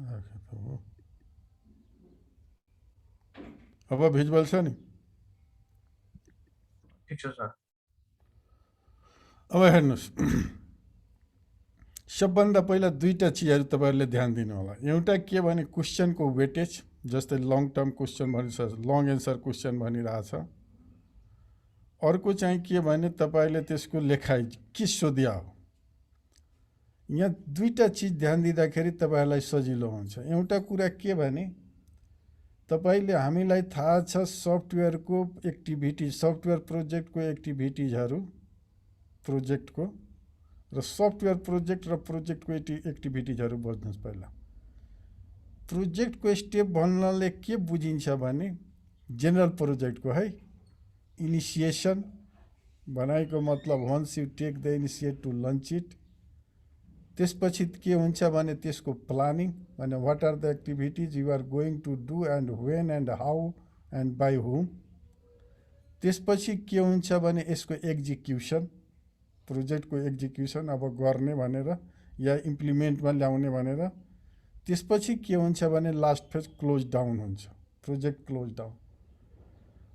राखे त हो। अब भिजुअल छ नि। ठिक छ सर। अब हेर्नुहोस्, सबभन्दा पहिला दुईवटा चिजहरू तपाईँहरूले ध्यान दिनु होला। एउटा के भने क्वेसनको वेटेज, जस्तै लङ टर्म क्वेसन भनिरहेछ, लङ एन्सर क्वेसन भनिरहेछ। अर्को चाहिँ के भने तपाईँले त्यसको लेखाइ के सोधिया हो। यहाँ दुईवटा चिज ध्यान दिँदाखेरि तपाईँहरूलाई सजिलो हुन्छ। एउटा कुरा के भने तपाईँले हामीलाई थाहा छ सफ्टवेयरको एक्टिभिटिज, सफ्टवेयर प्रोजेक्टको एक्टिभिटिजहरू, प्रोजेक्टको र सफ्टवेयर प्रोजेक्ट र प्रोजेक्टको एक्टिभिटिजहरू बुझ्नुहोस्। पहिला प्रोजेक्टको स्टेप भन्नाले के बुझिन्छ भने जेनरल प्रोजेक्टको है इनिसिएसन बनाएको मतलब once you take the initiate to launch it. त्यसपछि के हुन्छ भने त्यसको प्लानिङ, भने what are the activities you are going to do and when and how and by whom. त्यसपछि के हुन्छ भने यसको एक्जिक्युसन, प्रोजेक्टको एक्जिक्युसन, अब गर्ने भनेर या इम्प्लिमेन्टमा ल्याउने भनेर। त्यसपछि के हुन्छ भने लास्ट फेज क्लोज डाउन हुन्छ, प्रोजेक्ट क्लोज डाउन।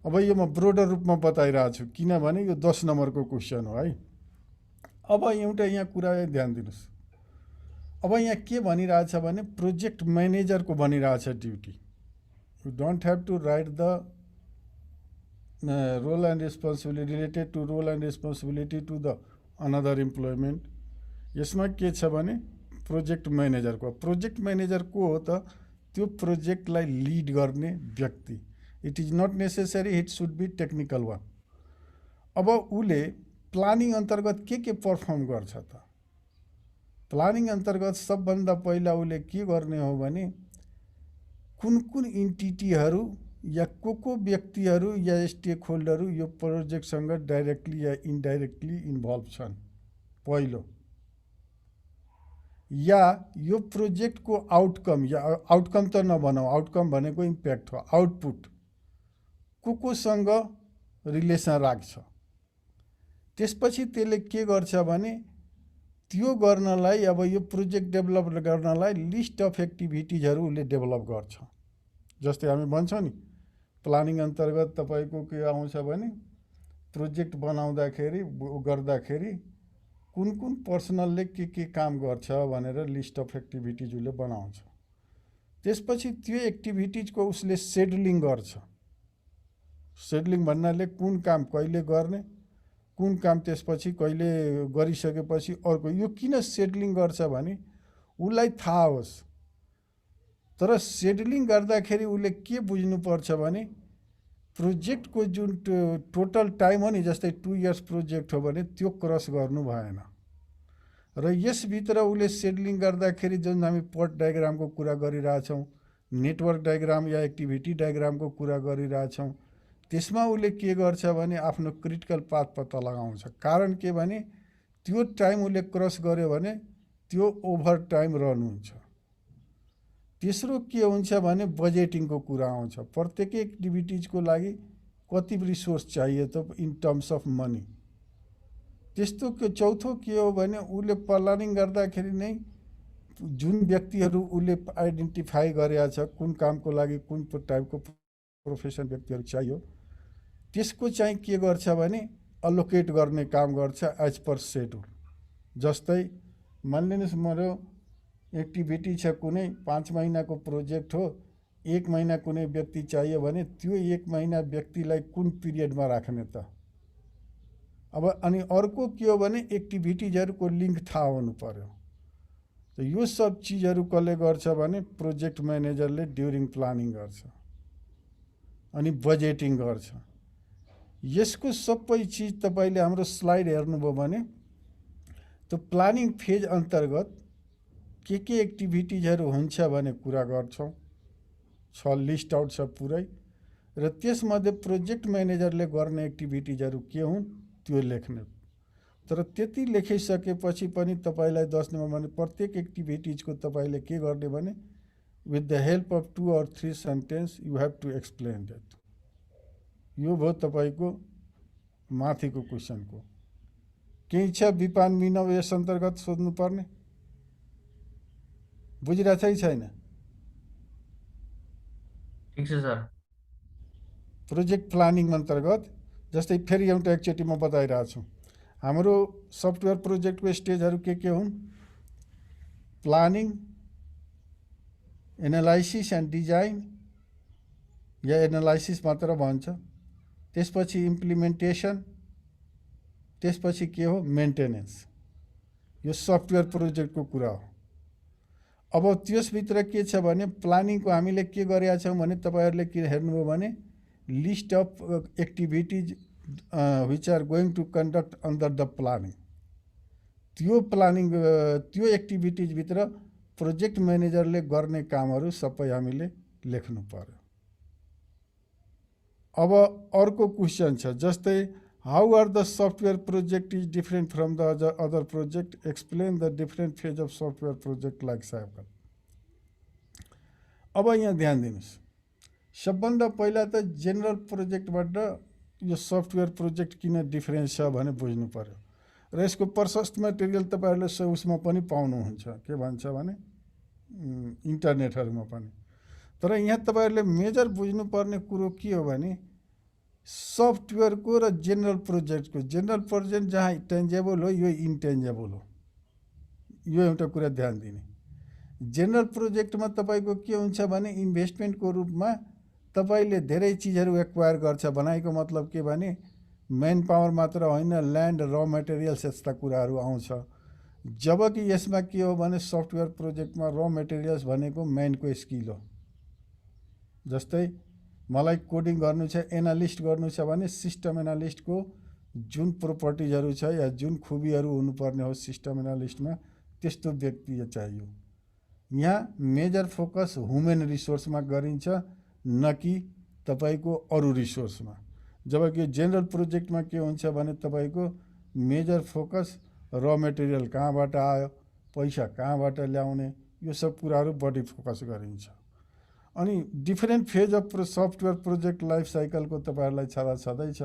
अब यो म ब्रोडर रूपमा बताइरहेको छु किनभने यो 10 नम्बरको क्वेसन हो है। अब एउटा यहाँ कुरा ध्यान दिनुहोस्। अब यहाँ के भनिरहेछ भने प्रोजेक्ट म्यानेजरको भनिरहेछ duty. You don't have to write the role and responsibility related to role and responsibility to the another employment. यसमा के छ भने प्रोजेक्ट म्यानेजरको, प्रोजेक्ट म्यानेजर को हो त त्यो प्रोजेक्टलाई लिड गर्ने व्यक्ति। It is not necessary it should be technical one. अब उसले प्लानिङ अन्तर्गत के पर्फर्म गर्छ त? प्लानिङ अन्तर्गत सबभन्दा पहिला उसले के गर्ने हो भने कुन कुन इन्टिटीहरू या को व्यक्तिहरू या स्टेक होल्डरहरू यो प्रोजेक्टसँग डाइरेक्टली या इन्डाइरेक्टली इन्भल्भ छन् पहिलो, या यो प्रोजेक्टको आउटकम, या आउटकम त नभनौँ, आउटकम भनेको इम्प्याक्ट हो, आउटपुट कोसँग रिलेसन राख्छ। त्यसपछि त्यसले के गर्छ भने त्यो गर्नलाई, अब यो प्रोजेक्ट डेभलप गर्नलाई लिस्ट अफ एक्टिभिटिजहरू उसले डेभलप गर्छ। जस्तै हामी भन्छौँ नि प्लानिङ अन्तर्गत तपाईँको के आउँछ भने प्रोजेक्ट बनाउँदाखेरि गर्दाखेरि कुन कुन पर्सनलले के काम गर्छ भनेर लिस्ट अफ एक्टिभिटिज उसले बनाउँछ। त्यसपछि त्यो एक्टिभिटिजको उसले सेड्युलिङ गर्छ। सेड्युलिङ भन्नाले कुन काम कहिले गर्ने, कुन काम त्यसपछि कहिले गरिसकेपछि अर्को। यो किन सेड्युलिङ गर्छ भने उसलाई थाहा होस्। तर सेड्युलिङ गर्दाखेरि उसले के बुझ्नुपर्छ भने प्रोजेक्टको जुन टोटल टाइम हो नि, जस्तै 2 इयर्स प्रोजेक्ट हो भने त्यो क्रस गर्नु भएन। र यसभित्र उसले सेड्युलिङ गर्दाखेरि जुन हामी पट डायग्रामको कुरा गरिरहेछौँ, नेटवर्क डायग्राम या एक्टिभिटी डायग्रामको कुरा गरिरहेछौँ, त्यसमा उसले के गर्छ भने आफ्नो क्रिटिकल पाथ पत्ता लगाउँछ। कारण के भने त्यो टाइम उसले क्रस गर्यो भने त्यो ओभर टाइम रन हुन्छ। तेस्रो के हुन्छ भने बजेटिङको कुरा आउँछ। प्रत्येक एक्टिभिटिजको लागि कति रिसोर्स चाहियो त इन टर्म्स अफ मनी। त्यस्तो के चौथो के हो भने उसले प्लानिङ गर्दाखेरि नै जुन व्यक्तिहरू उसले आइडेन्टिफाई गरेका छ कुन कामको लागि कुन टाइपको प्रोफेसन व्यक्तिहरू चाहियो, त्यसको चाहिँ के गर्छ भने अलोकेट गर्ने काम गर्छ एज पर सेड्युल। जस्तै मानिलिनुहोस् मेरो एक्टिभिटी छ कुनै 5 महिनाको प्रोजेक्ट हो, 1 महिना कुनै व्यक्ति चाहियो भने त्यो 1 महिना व्यक्तिलाई कुन पिरियडमा राख्ने त? अब अनि अर्को के हो भने एक्टिभिटिजहरूको लिङ्क थाहा हुनु पर्यो। त यो सब चिजहरू कसले गर्छ भने प्रोजेक्ट म्यानेजरले ड्युरिङ प्लानिङ गर्छ अनि बजेटिङ गर्छ। यसको सबै चिज तपाईँले हाम्रो स्लाइड हेर्नुभयो भने त्यो प्लानिङ फेज अन्तर्गत के एक्टिभिटिजहरू हुन्छ भने कुरा गर्छौँ, छ लिस्ट आउट छ पुरै। र त्यसमध्ये प्रोजेक्ट म्यानेजरले गर्ने एक्टिभिटिजहरू के हुन् त्यो लेख्ने। तर त्यति लेखिसकेपछि पनि तपाईँलाई 10 नम्बर भने प्रत्येक एक्टिभिटिजको तपाईँले के गर्ने भने with the help of 2 or 3 sentence you have to explain that. यो भयो तपाईँको माथिको क्वेसनको। केही छ विपान मिनव यस अन्तर्गत सोध्नुपर्ने? बुझिरहेछ कि छैन? ठिक छ सर। प्रोजेक्ट प्लानिङ अन्तर्गत जस्तै फेरि एउटा एकचोटि म बताइरहेको छु। हाम्रो सफ्टवेयर प्रोजेक्टको स्टेजहरू के हुन्? Planning, analysis and design yeah analysis मात्र भन्छ, त्यसपछि इम्प्लिमेन्टेसन, त्यसपछि के हो? मेन्टेनेन्स। यो सफ्टवेयर प्रोजेक्टको कुरा हो। अब त्यसभित्र के छ भने प्लानिङको हामीले के गरेका छौँ भने तपाईँहरूले के हेर्नुभयो भने list of activities which are going to conduct under the planning. त्यो प्लानिङ त्यो एक्टिभिटिजभित्र प्रोजेक्ट म्यानेजरले गर्ने कामहरू सबै हामीले लेख्नु पर्यो। अब अर्को क्वेसन छ, जस्तै how are the software project is different from the other project, explain the different phase of software project life cycle. अब यहाँ ध्यान दिनुहोस्, सबभन्दा पहिला त जेनरल प्रोजेक्टबाट यो सफ्टवेयर प्रोजेक्ट किन डिफरेन्स छ भने बुझ्नु पर्यो। र यसको प्रशस्त मटेरियल तपाईँहरूले उसमा पनि पाउनुहुन्छ, के भन्छ भने इन्टरनेटहरूमा पनि। तर यहाँ तपाईँहरूले मेजर बुझ्नुपर्ने कुरो के हो भने सफ्टवेयरको र जेनरल प्रोजेक्टको, जेनरल प्रोजेक्ट जहाँ टेन्जेबल हो, यो इन्टेन्जेबल हो। यो एउटा कुरा ध्यान दिने। जेनरल प्रोजेक्टमा तपाईँको के हुन्छ भने इन्भेस्टमेन्टको रूपमा तपाईँले धेरै चिजहरू एक्वायर गर्छ। बनाइको मतलब के भने मेन पावर मात्र होइन, ल्यान्ड, र मेटेरियल्स यस्ता कुराहरू आउँछ। जबकि यसमा के हो भने सफ्टवेयर प्रोजेक्टमा र मेटेरियल्स भनेको मेनको स्किल हो। जस्तै मलाई कोडिङ गर्नु छ, एनालिस्ट गर्नु छ भने सिस्टम एनालिस्टको जुन प्रोपर्टिजहरू छ या जुन खुबीहरू हुनुपर्ने हो सिस्टम एनालिस्टमा, त्यस्तो व्यक्ति चाहियो। यहाँ मेजर फोकस ह्युमन रिसोर्समा गरिन्छ, न कि तपाईँको अरू रिसोर्समा। जबकि जेनरल प्रोजेक्टमा के हुन्छ भने तपाईँको मेजर फोकस र मेटेरियल कहाँबाट आयो, पैसा कहाँबाट ल्याउने, यो सब कुराहरू बढी फोकस गरिन्छ। अनि different phase of software project life साइकलको तपाईँहरूलाई छँदैछ।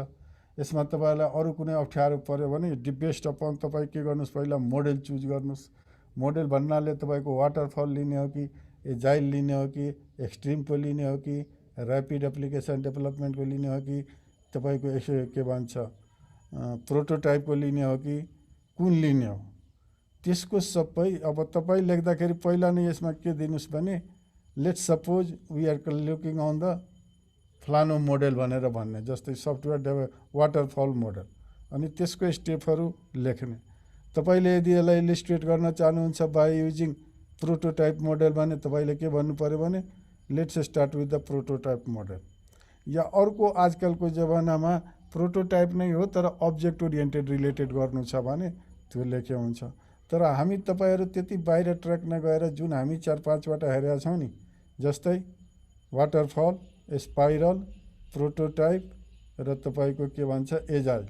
यसमा तपाईँहरूलाई अरू कुनै अप्ठ्यारो पऱ्यो भने बेस्ड अपन तपाईँ के गर्नुहोस्, पहिला मोडेल चुज गर्नुहोस्। मोडेल भन्नाले तपाईँको वाटरफल लिने हो कि एजाइल लिने हो कि एक्सट्रिमको लिने हो कि ऱ्यापिड एप्लिकेसन डेभलपमेन्टको लिने हो कि तपाईँको यसो के भन्छ प्रोटोटाइपको लिने हो कि कुन लिने हो, त्यसको सबै अब तपाईँ लेख्दाखेरि पहिला नै यसमा के दिनुहोस् भने let's suppose we are looking on the फ्लानो मोडेल भनेर भन्ने, जस्तै सफ्टवेयर वाटरफल मोडेल। अनि त्यसको स्टेपहरू लेख्ने। तपाईँले यदि यसलाई इलिस्ट्रेट गर्न चाहनुहुन्छ बाई युजिङ प्रोटोटाइप मोडेल भने तपाईँले के भन्नु पऱ्यो भने let's start with the prototype model. या अर्को आजकलको जमानामा प्रोटोटाइप नै हो तर अब्जेक्ट ओरिएन्टेड रिलेटेड गर्नु छ भने त्यो लेखे हुन्छ। तर हामी तपाईँहरू त्यति बाहिर ट्र्याक नगएर जुन हामी 4-5वटा हेरेका छौँ नि, जस्तै वाटरफल, स्पाइरल, प्रोटोटाइप र तपाईँको के भन्छ एजाइल,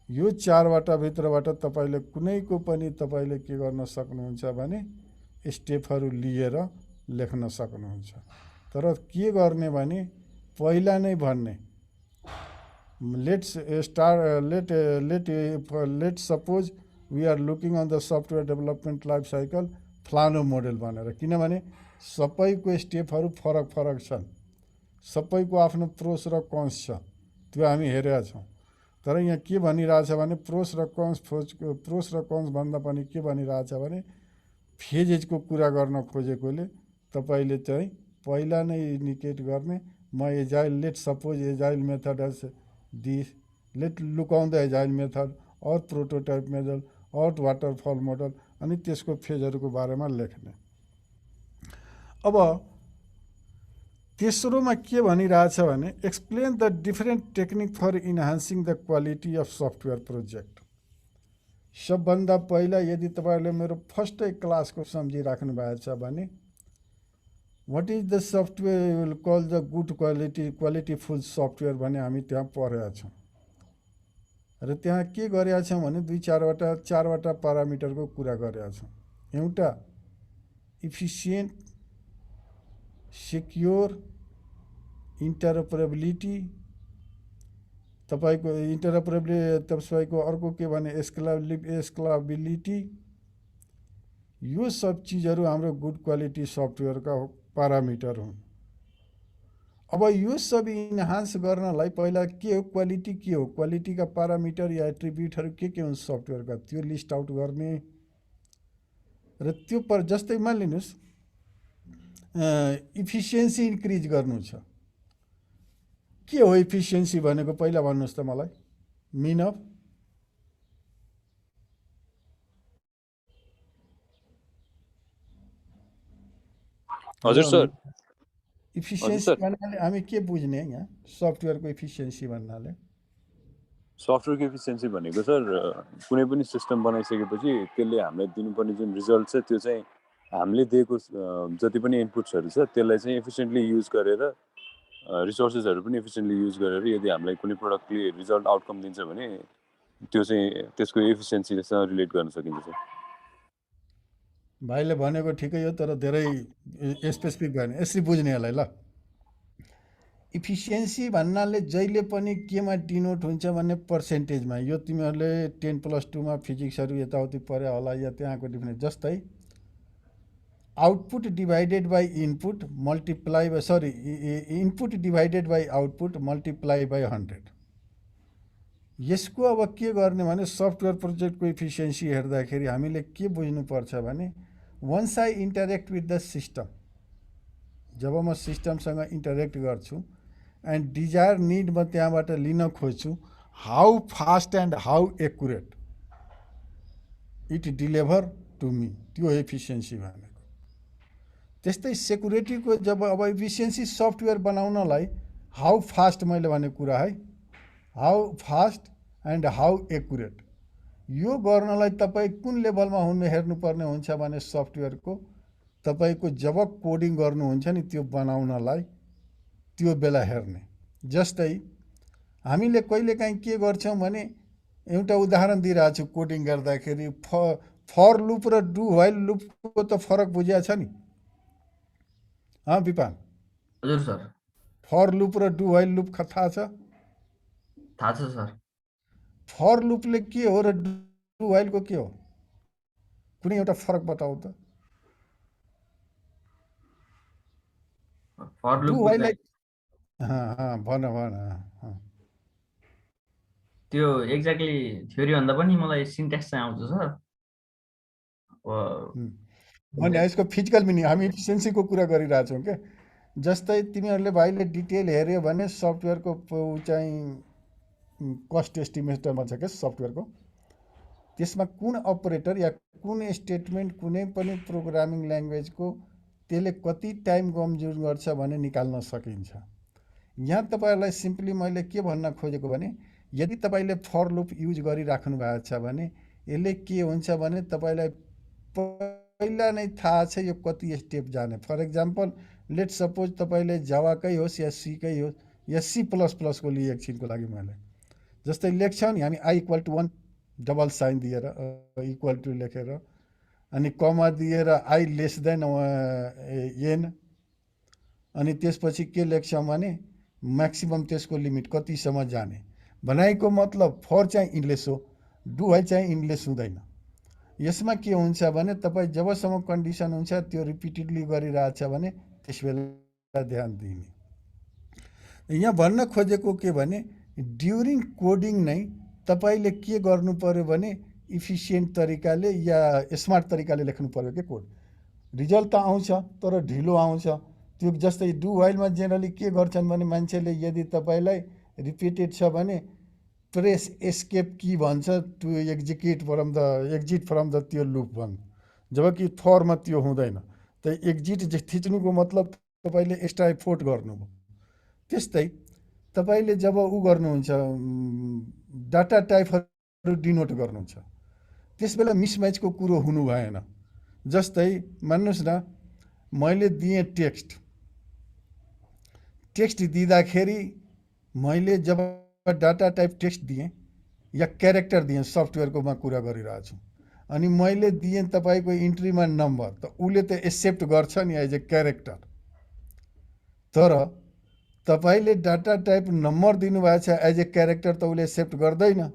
यो 4वटा भित्रबाट तपाईँले कुनैको पनि तपाईँले के गर्न सक्नुहुन्छ भने स्टेपहरू लिएर लेख्न सक्नुहुन्छ। तर के गर्ने भने पहिला नै भन्ने let's suppose we are looking on the software development life cycle फ्लानो मोडेल भनेर। किनभने सबैको स्टेपहरू फरक फरक छन्, सबैको आफ्नो प्रोस र कन्स छ, त्यो हामी हेरेका छौँ। तर यहाँ के भनिरहेछ भने प्रोस र कन्स भन्दा पनि के भनिरहेछ भने फेजेजको कुरा गर्न खोजेकोले तपाईँले चाहिँ पहिला नै इन्डिकेट गर्ने म agile, let suppose agile method as this, let look on the agile method और प्रोटोटाइप मेथड और वाटरफल मोडल, अनि त्यसको फेजहरूको बारेमा लेख्ने। अब तेस्रोमा के भनिरहेछ भने explain the different technique for enhancing the quality of software project. सबभन्दा पहिला यदि तपाईँहरूले मेरो फर्स्टै क्लासको सम्झिराख्नु भएको छ भने what is the software call the good qualityful software भने हामी त्यहाँ पढेका छौँ। र त्यहाँ के गरेका छौँ भने 4वटा प्यारामिटरको कुरा गरेका छौँ। एउटा इफिसियन्ट, सिक्योर, इन्टरअपरेबिलिटी, तपाईँको तपाईँको अर्को के भने स्केलेबिलिटी। यो सब चिजहरू हाम्रो गुड क्वालिटी सफ्टवेयरका प्यारामिटर हुन्। अब यो सब इन्हान्स गर्नलाई पहिला के हो क्वालिटी, के हो क्वालिटीका पारामिटर या एट्रिब्युटहरू के हुन् सफ्टवेयरका, त्यो लिस्ट आउट गर्ने र त्यो पर जस्तै मानिलिनुहोस् इफिसियन्सी इन्क्रिज गर्नु छ। के हो इफिसियन्सी भनेको पहिला भन्नुहोस् त मलाई, मिन अफ हजुर सर इफिसियन्सी भन्नाले हामी के बुझ्ने यहाँ सफ्टवेयरको इफिसियन्सी भन्नाले? सफ्टवेयरको इफिसियन्सी भनेको सर कुनै पनि सिस्टम बनाइसकेपछि त्यसले हामीलाई दिनुपर्ने जुन रिजल्ट छ त्यो चाहिँ हामीले दिएको जति पनि इनपुट्सहरू छ त्यसलाई चाहिँ एफिसिएन्टली युज गरेर रिसोर्सेसहरू पनि एफिसिएन्टली युज गरेर यदि हामीलाई कुनै प्रडक्टले रिजल्ट आउटकम दिन्छ भने त्यो चाहिँ त्यसको एफिसियन्सीसँग रिलेट गर्न सकिन्छ सर। भाइले भनेको ठिकै हो तर धेरै स्पेसिफिक भएन, यसरी बुझ्ने यसलाई ल। इफिसियन्सी भन्नाले जहिले पनि केमा डिनोट हुन्छ भन्ने पर्सेन्टेजमा। यो तिमीहरूले 10+2मा फिजिक्सहरू यताउति परे होला या त्यहाँको डिफ्रेन्स। जस्तै output divided by input multiply by sorry input divided by output multiply by 100। यसको अब के गर्ने भने सफ्टवेयर प्रोजेक्टको इफिसियन्सी हेर्दाखेरि हामीले के बुझ्नुपर्छ भने once I interact with the system, जब म सिस्टमसँग इन्टरेक्ट गर्छु एन्ड डिजायर निड म त्यहाँबाट लिन खोज्छु, how fast and how accurate it deliver to me, त्यो एफिसियन्सी भनेको। त्यस्तै सेक्युरिटीको जब अब इफिसियन्सी सफ्टवेयर बनाउनलाई हाउ फास्ट, मैले भनेको कुरा है, how fast and how accurate, यो गर्नलाई तपाईँ कुन लेभलमा हेर्नुपर्ने हुन्छ भने सफ्टवेयरको तपाईको जब कोडिङ गर्नुहुन्छ नि त्यो बनाउनलाई त्यो बेला हेर्ने। जस्तै हामीले कहिलेकाहीँ के गर्छौँ भने एउटा उदाहरण दिइरहेको छु, कोडिङ गर्दाखेरि फर लुप र डु व्हाइल लुपको त फरक बुझिया छ नि? विपान? हजुर सर। फर लुप र डु व्हाइल लुप थाहा छ? थाहा छ सर। फर लुपले के हो र डु व्हाइलको के हो? कुनै एउटा फरक बताऊ त। फर लुप भन त्यो एक्ज्याक्टली थ्योरी भन्दा पनि मलाई सिन्ट्याक्स चाहिँ आउँछ सर। भने यसको फिजिकल मिनिङ, हामी इफिसियन्सीको कुरा गरिरहेछौँ के। जस्तै तिमीहरूले भाइले डिटेल हेऱ्यो भने सफ्टवेयरको चाहिँ कस्ट एस्टिमेटरमा छ क्या सफ्टवेयरको, त्यसमा कुन अपरेटर या कुन स्टेटमेन्ट कुनै पनि प्रोग्रामिङ ल्याङ्ग्वेजको त्यसले कति टाइम कन्ज्युम गर्छ भने निकाल्न सकिन्छ। यहाँ तपाईँहरूलाई सिम्पली मैले के भन्न खोजेको भने यदि तपाईँले फर लुप युज गरिराख्नु भएको छ भने यसले के हुन्छ भने तपाईँलाई पहिला नै थाहा छ यो कति स्टेप जाने। फर इक्जाम्पल लेट सपोज तपाईँले जावाकै होस् या सीकै होस् या C++ को लिए एकछिनको लागि मैले जस्तै लेख्छौँ नि हामी i=1 डबल साइन दिएर इक्वल टु लेखेर अनि कमा दिएर i<n अनि त्यसपछि के लेख्छौँ भने म्याक्सिमम त्यसको लिमिट कतिसम्म जाने। भनाइको मतलब फर चाहिँ इन्लेस हो, डु व्हाइल चाहिँ इन्लेस हुँदैन। यसमा के हुन्छ भने तपाईँ जबसम्म कन्डिसन हुन्छ त्यो रिपिटेडली गरिरहेछ भने त्यस बेला ध्यान दिने। यहाँ भन्न खोजेको के भने ड्युरिङ कोडिङ नै तपाईँले के गर्नु पर्यो भने इफिसियन्ट तरिकाले या स्मार्ट तरिकाले लेख्नु पर्यो के कोड। रिजल्ट त आउँछ तर ढिलो आउँछ त्यो। जस्तै डु व्हाइलमा जेनरली के गर्छन् भने मान्छेले यदि तपाईँलाई रिपिटेड छ भने प्रेस एस्केप की भन्छ टु एक्जिट फ्रम द त्यो लुप भन्छ, जबकि फरमा त्यो हुँदैन। त एक्जिट थिच्नुको मतलब तपाईँले एक्स्ट्रा एफोर्ट गर्नुभयो। त्यस्तै तपाईँले जब गर्नुहुन्छ डाटा टाइपहरू डिनोट गर्नुहुन्छ त्यस बेला मिसम्याचको कुरो हुनु भएन। जस्तै मान्नुहोस् न मैले दिएँ टेक्स्ट दिँदाखेरि मैले जब डाटा टाइप टेक्स्ट दिएँ या क्यारेक्टर दिएँ, सफ्टवेयरको म कुरा गरिरहेको छु, अनि मैले दिएँ तपाईँको इन्ट्रीमा नम्बर, त उसले त एक्सेप्ट गर्छ नि एज ए क्यारेक्टर। तर तपाईँले डाटा टाइप नम्बर दिनुभएको छ एज ए क्यारेक्टर त उसले एक्सेप्ट गर्दैन।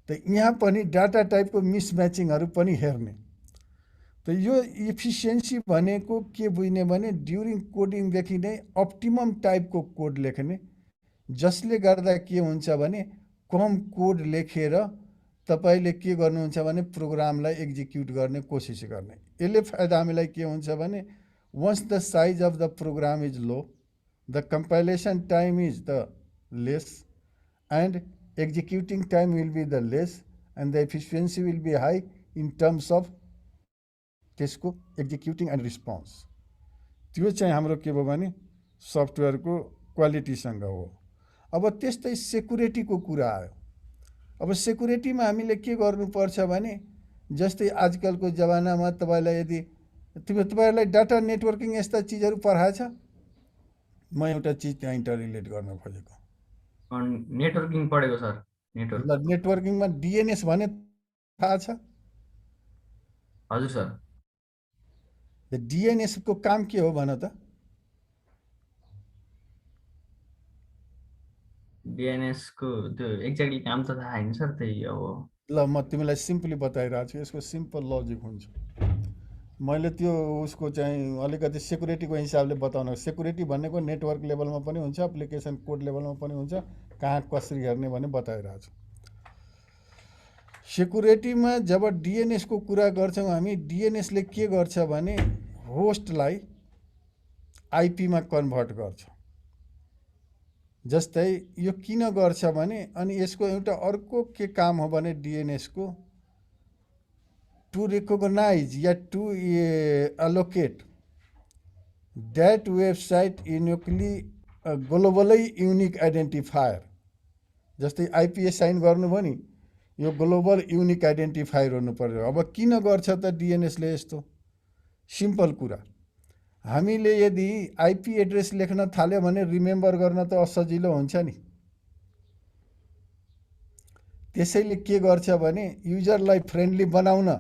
त यहाँ पनि डाटा टाइपको मिसम्याचिङहरू पनि हेर्ने। त यो इफिसियन्सी भनेको के बुझ्ने भने ड्युरिङ कोडिङदेखि नै अप्टिमम टाइपको कोड लेख्ने, जसले गर्दा के हुन्छ भने कम कोड लेखेर तपाईले के गर्नुहुन्छ भने प्रोग्रामलाई एक्जिक्युट गर्ने कोसिस गर्ने। यसले फाइदा हामीलाई के हुन्छ भने once the size of the program is low, the compilation time is the less and executing time will be the less and the efficiency will be high in terms of त्यसको एक्जिक्युटिङ एन्ड रिस्पोन्स। त्यो चाहिँ हाम्रो के भयो भने सफ्टवेयरको क्वालिटीसँग हो। अब त्यस्तै सेक्युरिटीको कुरा आयो। अब सेक्युरिटीमा हामीले के गर्नुपर्छ भने जस्तै आजकलको जमानामा तपाईँलाई यदि तपाईँहरूलाई डाटा नेटवर्किङ यस्ता चिजहरू पढाएछ, म एउटा चिज त्यहाँ रिलेट गर्न खोजेको। नेटवर्किङ पढेको सर। ल नेटवर्किङमा डिएनएस भने थाहा छ? हजुर सर। डिएनएस को काम के हो भन त? डिएनएस को त्यो एक्ज्याक्टली काम त थाहा छैन सर। त्यही अब ल म तिमीलाई सिम्पली बताइरहेको छु। यसको सिम्पल लजिक हुन्छ। मैले त्यो उसको चाहिँ अलिकति सेक्युरिटीको हिसाबले बताउन, सेक्युरिटी भनेको नेटवर्क लेभलमा पनि हुन्छ, एप्लिकेसन कोड लेभलमा पनि हुन्छ, कहाँ कसरी हेर्ने भने बताइरहेको छु। सेक्युरिटीमा जब डिएनएस को कुरा गर्छौँ हामी, डिएनएसले के गर्छ भने होस्टलाई आइपीमा कन्भर्ट गर्छ। जस्तै यो किन गर्छ भने, अनि यसको एउटा अर्को के काम हो भने डिएनएस को टु रिकग्नाइज या to allocate that website uniquely ग्लोबलै युनिक आइडेन्टिफायर। जस्तै आइपी असाइन गर्नुभयो नि, यो ग्लोबल युनिक आइडेन्टिफायर हुनु पर्यो। अब किन गर्छ त डिएनएसले यस्तो? सिम्पल कुरा, हामीले यदि आइपी एड्रेस लेख्न थाल्यो भने रिमेम्बर गर्न त असजिलो हुन्छ नि। त्यसैले के गर्छ भने युजरलाई फ्रेन्डली बनाउन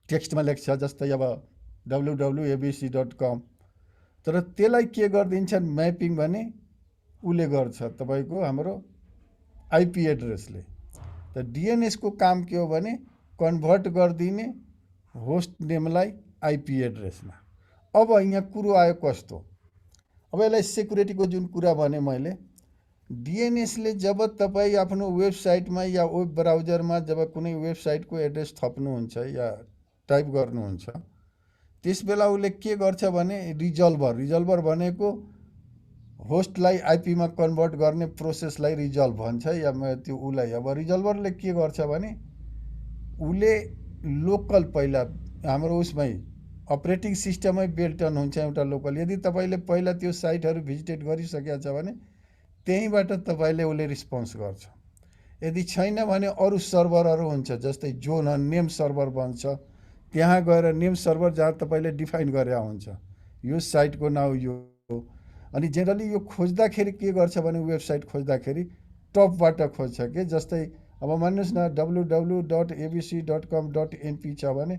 टेक्स्टमा लेख्छ, जस्तै अब www.abc.com, तर त्यसलाई के गरिदिन्छन् म्यापिङ भने उसले गर्छ तपाईको हाम्रो आइपी एड्रेसले। त डिएनएस को काम के हो भने कन्भर्ट गरिदिने होस्ट नेमलाई आइपी एड्रेसमा। अब यहाँ कुरो आयो कस्तो, अब यसलाई सेक्युरिटीको जुन कुरा भने मैले, डिएनएसले जब तपाईँ आफ्नो वेबसाइटमा या वेब ब्राउजरमा जब कुनै वेबसाइटको एड्रेस थप्नुहुन्छ या टाइप गर्नुहुन्छ, त्यस बेला उसले के गर्छ भने रिजल्भर भनेको होस्टलाई आइपीमा कन्भर्ट गर्ने प्रोसेसलाई रिजल्भ भन्छ या त्यो उसलाई। अब रिजल्भरले के गर्छ भने उसले लोकल पहिला हाम्रो उसमै अपरेटिङ सिस्टमै बेल्टन हुन्छ एउटा लोकल। यदि तपाईँले पहिला त्यो साइटहरू भिजिटेट गरिसकेको छ भने त्यहीँबाट तपाईँले उसले रिस्पोन्स गर्छ। यदि छैन भने अरू सर्भरहरू हुन्छ, जस्तै जोन नेम सर्भर बन्छ, त्यहाँ गएर नेम सर्भर जहाँ तपाईँले डिफाइन गरे हुन्छ यो साइटको नाउँ यो। अनि जेनरली यो खोज्दाखेरि के गर्छ भने वेबसाइट खोज्दाखेरि टपबाट खोज्छ के, जस्तै अब मान्नुहोस् न www.abc.com.np छ भने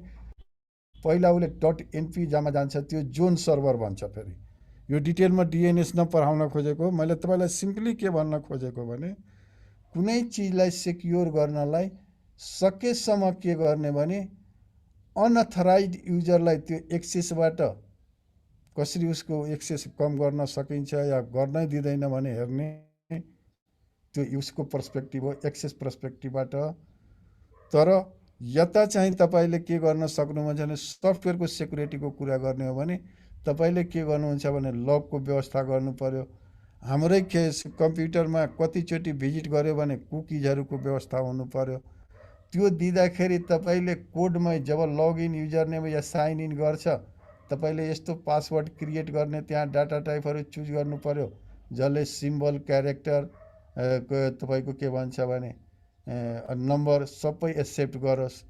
पहिला उसले .np जहाँ जान्छ त्यो जोन सर्भर भन्छ। फेरि यो डिटेलमा डिएनएस नपढाउन खोजेको, मैले तपाईँलाई सिम्पली के भन्न खोजेको भने कुनै चिजलाई सेक्योर गर्नलाई सकेसम्म के गर्ने भने अनअथराइज युजरलाई त्यो एक्सेसबाट कसरी उसको एक्सेस कम गर्न सकिन्छ या गर्नै दिँदैन भने हेर्ने, त्यो उसको पर्सपेक्टिभ हो, एक्सेस पर्सपेक्टिभबाट। तर यता चाहिँ तपाईँले के गर्न सक्नुहुन्छ भने सफ्टवेयरको सेक्युरिटीको कुरा गर्ने हो भने तपाईँले के गर्नुहुन्छ भने लकको व्यवस्था गर्नु पर्यो। हाम्रै कम्प्युटरमा कतिचोटि भिजिट गर्यो भने कुकिजहरूको व्यवस्था हुनु पर्यो। त्यो दिँदाखेरि तपाईँले कोडमै जब लगइन युजर नेम या साइन इन गर्छ, तपाईँले यस्तो पासवर्ड क्रिएट गर्ने त्यहाँ डाटा टाइपहरू चुज गर्नु पर्यो जसले सिम्बल क्यारेक्टर तपाईँको के भन्छ भने नम्बर सबै एक्सेप्ट गरोस्।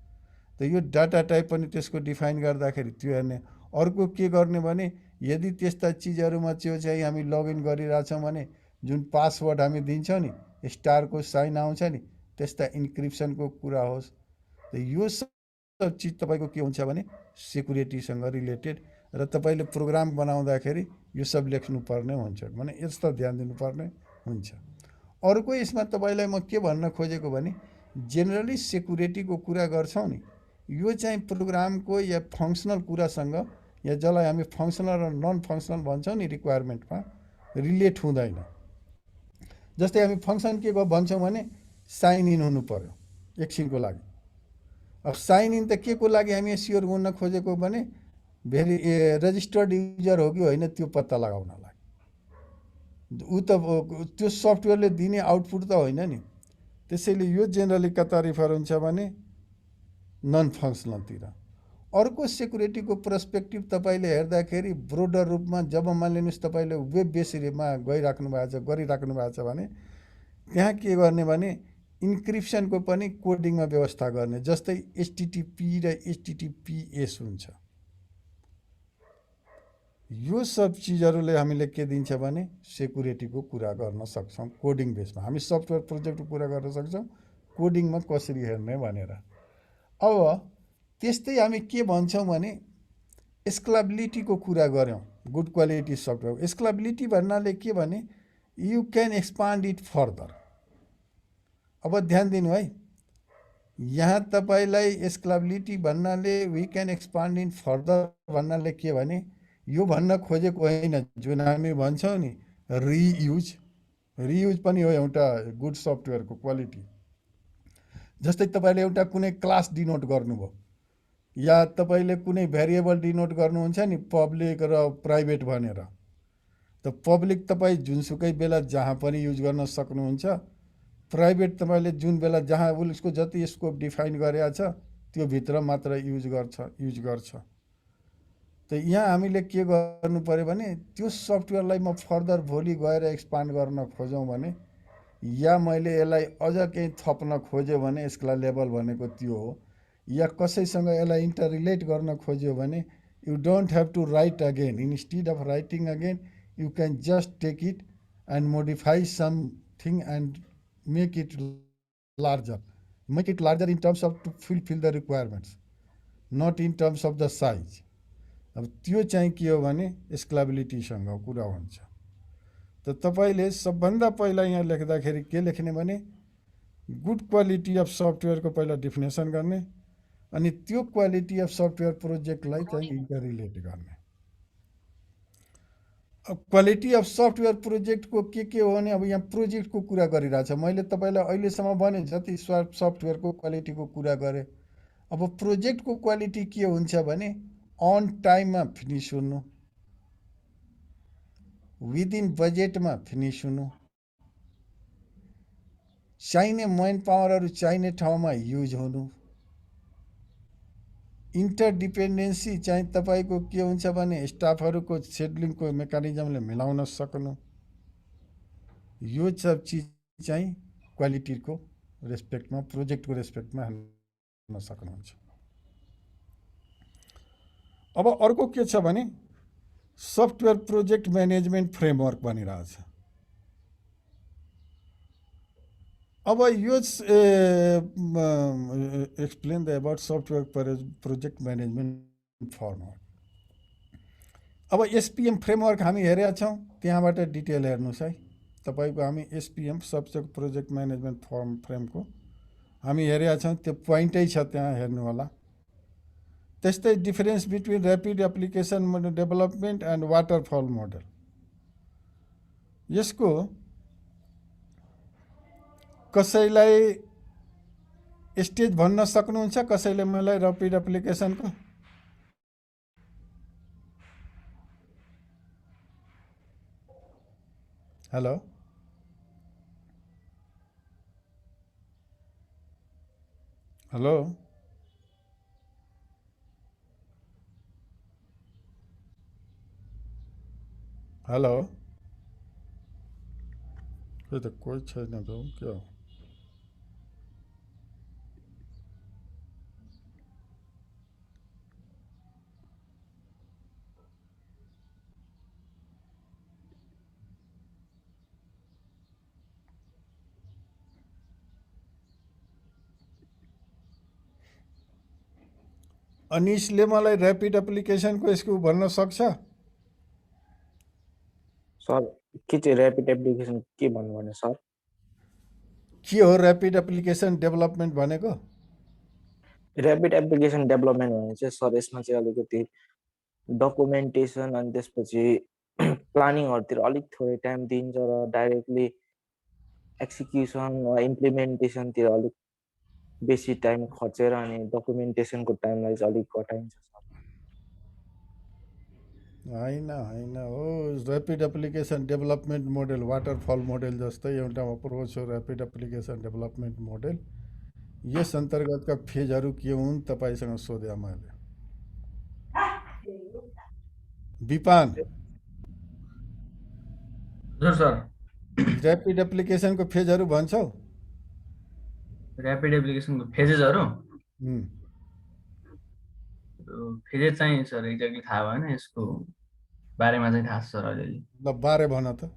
त यो डाटा टाइप पनि त्यसको डिफाइन गर्दाखेरि त्यो हेर्ने। अर्को के गर्ने भने यदि त्यस्ता चिजहरूमा चाहिँ हामी लगइन गरिरहेछौँ भने जुन पासवर्ड हामी दिन्छौँ नि, स्टारको साइन आउँछ नि, त्यस्ता इन्क्रिप्सनको कुरा होस्। त यो सब चिज तपाईँको के हुन्छ भने सेक्युरिटीसँग रिलेटेड, र तपाईँले प्रोग्राम बनाउँदाखेरि यो सब लेख्नुपर्ने हुन्छ, भने यस्तो ध्यान दिनुपर्ने हुन्छ। अर्को यसमा तपाईँलाई म के भन्न खोजेको भने जेनरली सेक्युरिटीको कुरा गर्छौँ नि, यो चाहिँ प्रोग्रामको या फङ्सनल कुरासँग या जसलाई हामी फङ्सनल र नन फङ्सनल भन्छौँ नि रिक्वायरमेन्टमा रिलेट हुँदैन। जस्तै हामी फङ्सन के भन्छौँ भने साइन इन हुनु पर्यो एकछिनको लागि। अब साइन इन त के को लागि हामी स्योर हुन खोजेको भने रजिस्टर्ड युजर हो कि होइन त्यो पत्ता लगाउनलाई। त्यो सफ्टवेयरले दिने आउटपुट त होइन नि। त्यसैले यो जेनरली कता रिफर हुन्छ भने नन फङ्सनलतिर। अर्को सेक्युरिटीको पर्सपेक्टिभ तपाईँले हेर्दाखेरि ब्रोडर रूपमा जब मानिलिनुहोस् तपाईँले वेब बेसमा गरिराख्नु भएको छ भने त्यहाँ के गर्ने भने इन्क्रिप्सनको पनि कोडिङमा व्यवस्था गर्ने। जस्तै HTTP र HTTPS हुन्छ। यो सब चिजहरूले हामीले के दिन्छ भने सेक्युरिटीको कुरा गर्न सक्छौँ कोडिङ बेसमा। हामी सफ्टवेयर प्रोजेक्टको कुरा गर्न सक्छौँ कोडिङमा कसरी हेर्ने भनेर। अब त्यस्तै हामी के भन्छौँ भने स्केलेबिलिटीको कुरा गऱ्यौँ। गुड क्वालिटी सफ्टवेयर स्केलेबिलिटी भन्नाले के भने you can expand it further. अब ध्यान दिनु है, यहाँ तपाईँलाई स्केलेबिलिटी भन्नाले we can expand it further भन्नाले के भने यो भन्न खोजेको होइन जुन हामी भन्छौँ नि रियुज पनि हो एउटा गुड सफ्टवेयरको क्वालिटी। जस्तै तपाईँले एउटा कुनै क्लास डिनोट गर्नुभयो या तपाईँले कुनै भेरिएबल डिनोट गर्नुहुन्छ नि पब्लिक र प्राइभेट भनेर, त पब्लिक तपाईँ जुनसुकै बेला जहाँ पनि युज गर्न सक्नुहुन्छ। प्राइभेट तपाईँले जुन बेला जहाँ उसको जति स्कोप डिफाइन गरेको छ त्यो भित्र मात्र युज गर्छ। त यहाँ हामीले के गर्नु पर्यो भने त्यो सफ्टवेयरलाई म फर्दर भोलि गएर एक्सपान्ड गर्न खोजौँ भने या मैले यसलाई अझ केही थप्न खोज्यो भने यसको लेभल भनेको त्यो हो। या कसैसँग यसलाई इन्टर रिलेट गर्न खोज्यो भने you don't have to write again. Instead of writing again you can just take it and modify something and make it larger in terms of to fulfil the requirements, not in terms of the size. अब त्यो चाहिँ के हो भने स्केलेबिलिटीसँग कुरा हुन्छ। त तपाईँले सबभन्दा पहिला यहाँ लेख्दाखेरि के लेख्ने भने गुड क्वालिटी अफ सफ्टवेयरको पहिला डिफिनेसन गर्ने अनि त्यो क्वालिटी अफ सफ्टवेयर प्रोजेक्टलाई चाहिँ इन्टर रिलेट गर्ने। अब क्वालिटी अफ सफ्टवेयर प्रोजेक्टको के हो भने अब यहाँ प्रोजेक्टको कुरा गरिरहेछ। मैले तपाईँलाई अहिलेसम्म भने जति सफ्टवेयरको क्वालिटीको कुरा गरेँ। अब प्रोजेक्टको क्वालिटी के हुन्छ भने अन टाइममा फिनिस हुनु, विदिन बजेटमा फिनिस हुनु, चाहिने मैन पावरहरू चाहिने ठाउँमा युज हुनु, इन्टरडिपेन्डेन्सी चाहिँ तपाईँको के हुन्छ भने स्टाफहरूको सेड्युलिङको मेकानिजमले मिलाउन सक्नु। यो सब चिज चाहिँ क्वालिटीको रेस्पेक्टमा प्रोजेक्टको रेस्पेक्टमा हेर्न सक्नुहुन्छ। अब अर्को के छ भने सफ्टवेयर प्रोजेक्ट म्यानेजमेन्ट फ्रेमवर्क भनिरहेछ। अब यो explain the about software project management framework. अब SPM फ्रेमवर्क हामी हेरेका छौँ, त्यहाँबाट डिटेल हेर्नुहोस् है। तपाईँको हामी SPM सफ्टवेयर प्रोजेक्ट म्यानेजमेन्ट फ्रेमको हामी हेरेका छौँ, त्यो पोइन्टै छ त्यहाँ हेर्नु होला। त्यस्तै difference between rapid application development and waterfall model. यसको कसैलाई स्टेज भन्न सक्नुहुन्छ? कसैले मलाई ऱ्यापिड एप्लिकेसनको? हेलो हेलो हेलो ये तो कोई छैन त क्या हो? अनिसले मलाई ऱ्यापिड एप्लिकेसनको यसको भन्न सक्छ? सर के चाहिँ ऱ्यापिड एप्लिकेसन के भन्नु भने सर? के हो ऱ्यापिड एप्लिकेसन डेभलपमेन्ट भनेको? ऱ्यापिड एप्लिकेसन डेभलपमेन्ट भने चाहिँ सर यसमा चाहिँ अलिकति डकुमेन्टेसन अनि त्यसपछि प्लानिङहरूतिर अलिक थोरै टाइम दिन्छ र डाइरेक्टली एक्जिक्युसन वा इम्प्लिमेन्टेसनतिर अलिक बेसी टाइम खर्चेर अनि डकुमेन्टेसनको टाइमलाई चाहिँ अलिक घटाइन्छ सर। होइन होइन हो rapid application development model waterfall model जस्तै एउटा अप्रोच हो ऱ्यापिड एप्लिकेसन डेभलपमेन्ट मोडेल। यस अन्तर्गतका फेजहरू के हुन् तपाईँसँग सोधेँ मैले। विपान हजुर सर, ऱ्यापिड एप्लिकेसनको फेजहरू भन्छौ? ऱ्यापिड एप्लिकेसनको फेजेसहरू फेजेस चाहिँ सर एक्ज्याक्टली थाहा भएन, यसको बारेमा चाहिँ थाहा छ सर अलिअलि। ल बारे भन त।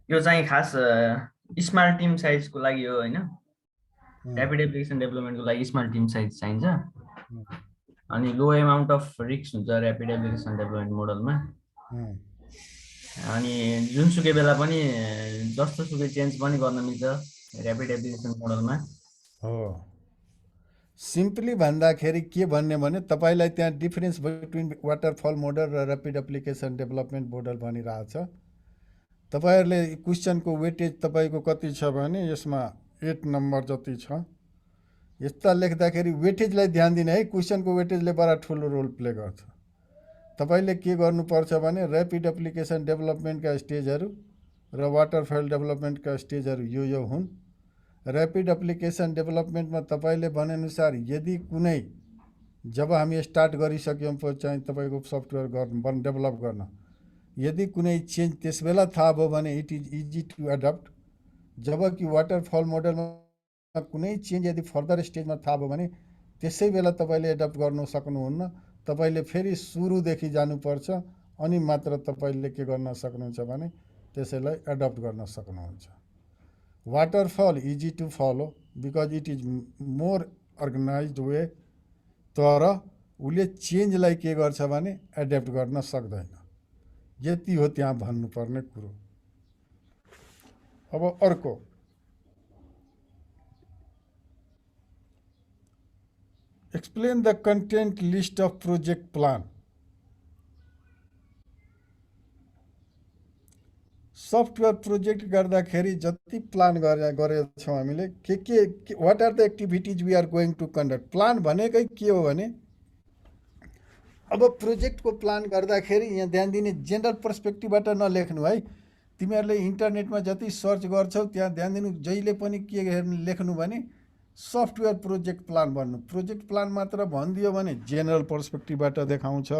यो चाहिँ खास स्मार्ट टिम साइजको लागि हो होइन। ऱ्यापिड एप्लिकेसन डेभलपमेन्टको लागि स्मार्ट टिम साइज चाहिन्छ अनि लो एमाउन्ट अफ रिस्क हुन्छ ऱ्यापिड एप्लिकेसन डेभलपमेन्ट मोडलमा। अनि जुनसुकै बेला पनि जस्तोसुकै चेन्ज पनि गर्न मिल्छ ऱ्यापिड एप्लिकेसन मोडलमा। हो सिम्पली भन्दाखेरि के भन्ने भने तपाईँलाई त्यहाँ डिफरेन्स बिट्विन वाटरफल मोडल र ऱ्यापिड एप्लिकेसन डेभलपमेन्ट मोडल भनिरहेछ। तपाईँहरूले क्वेसनको वेटेज तपाईँको कति छ भने यसमा 8 नम्बर जति छ। यस्ता लेख्दाखेरि वेटेजलाई ध्यान दिने है, क्वेसनको वेटेजले बडा ठुलो रोल प्ले गर्छ। तपाईँले के गर्नुपर्छ भने ऱ्यापिड एप्लिकेसन डेभलपमेन्टका स्टेजहरू र वाटरफल डेभलपमेन्टका स्टेजहरू यो हुन्। ऱ्यापिड एप्लिकेसन डेभलपमेन्टमा तपाईँले भनेअनुसार यदि कुनै जब हामी स्टार्ट गरिसक्यौँ चाहिँ तपाईँको सफ्टवेयर डेभलप गर्न यदि कुनै चेन्ज त्यस बेला थाहा भयो भने it is easy to adapt. जबकि वाटरफल मोडलमा कुनै चेन्ज यदि फर्दर स्टेजमा थाहा भयो भने त्यसै बेला तपाईँले एडप्ट गर्नु सक्नुहुन्न। तपाईँले फेरि सुरुदेखि जानुपर्छ अनि मात्र तपाईँले के गर्न सक्नुहुन्छ भने त्यसैलाई एडप्ट गर्न सक्नुहुन्छ। Waterfall easy to follow because it is more organized way, तर उसले चेन्जलाई के गर्छ भने एडप्ट गर्न सक्दैन। यति हो त्यहाँ भन्नुपर्ने कुरो। अब अर्को explain the content list of project plan. Software project गर्दाखेरि जति प्लान गरेछौँ हामीले के what are the activities we are going to conduct. Plan भनेकै के हो भने अब प्रोजेक्टको प्लान गर्दाखेरि यहाँ ध्यान दिने जेनरल पर्सपेक्टिभबाट नलेख्नु है। तिमीहरूले इन्टरनेटमा जति सर्च गर्छौ त्यहाँ ध्यान दिनु, जहिले पनि के लेख्नु भने सफ्टवेयर प्रोजेक्ट प्लान भन्नु। प्रोजेक्ट प्लान मात्र भनिदियो भने जेनरल पर्सपेक्टिभबाट देखाउँछ।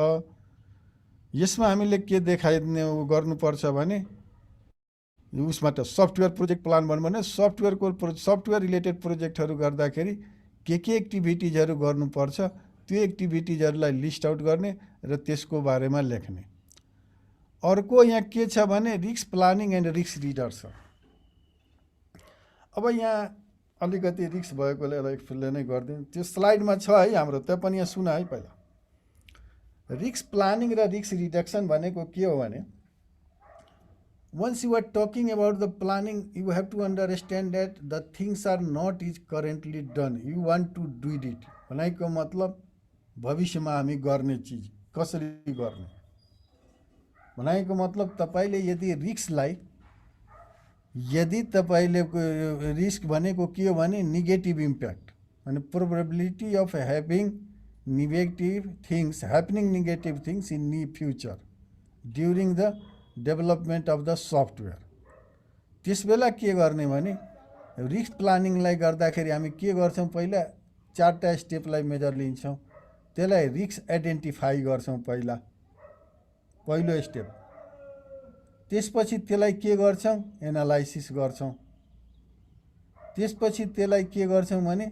यसमा हामीले के देखाइदिने गर्नुपर्छ भने उसमा त सफ्टवेयर प्रोजेक्ट प्लान भन्नु भने सफ्टवेयर रिलेटेड प्रोजेक्टहरू गर्दाखेरि के एक्टिभिटिजहरू गर्नुपर्छ त्यो एक्टिभिटिजहरूलाई लिस्ट आउट गर्ने र त्यसको बारेमा लेख्ने। अर्को यहाँ के छ भने risk planning and risk reader छ। अब यहाँ अलिकति रिस्क भएकोले एक्सप्लेन नै गरिदिनु, त्यो स्लाइडमा छ है हाम्रो, त्यो पनि यहाँ सुन है पहिला। रिस्क प्लानिङ र रिस्क रिडक्सन भनेको के हो भने once you are talking about the planning you have to understand that the things are not is currently done, you want to do it। भनेको मतलब भविष्यमा हामी गर्ने चिज कसरी गर्ने भनेको मतलब तपाईले यदि रिस्कलाई यदि तपाईले रिस्क भनेको के हो भने नेगेटिभ इम्प्याक्ट अनि probability of having negative things in née future during the development of the software. त्यस बेला के गर्ने भने रिस्क प्लानिङलाई गर्दाखेरि हामी के गर्छौँ, पहिला 4टा स्टेपलाई मेजर लिन्छौँ। त्यसलाई रिस्क आइडेन्टिफाई गर्छौँ पहिलो स्टेप। त्यसपछि त्यसलाई के गर्छौँ, एनालाइसिस गर्छौँ। त्यसपछि त्यसलाई के गर्छौँ भने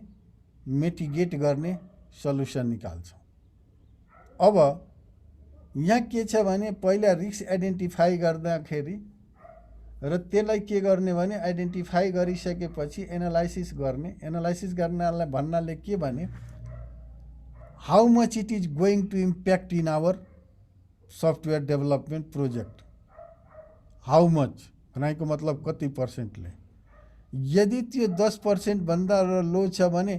मिटिगेट गर्ने सल्युसन निकाल्छौँ। अब यहाँ के छ भने पहिला रिस्क आइडेन्टिफाई गर्दाखेरि र त्यसलाई के गर्ने भने आइडेन्टिफाई गरिसकेपछि एनालाइसिस गर्ने। एनालाइसिस गर्नलाई भन्नाले के भने how much it is going to impact in our software development project. How much भनेको मतलब कति पर्सेन्टले। यदि त्यो 10% भन्दा लो छ भने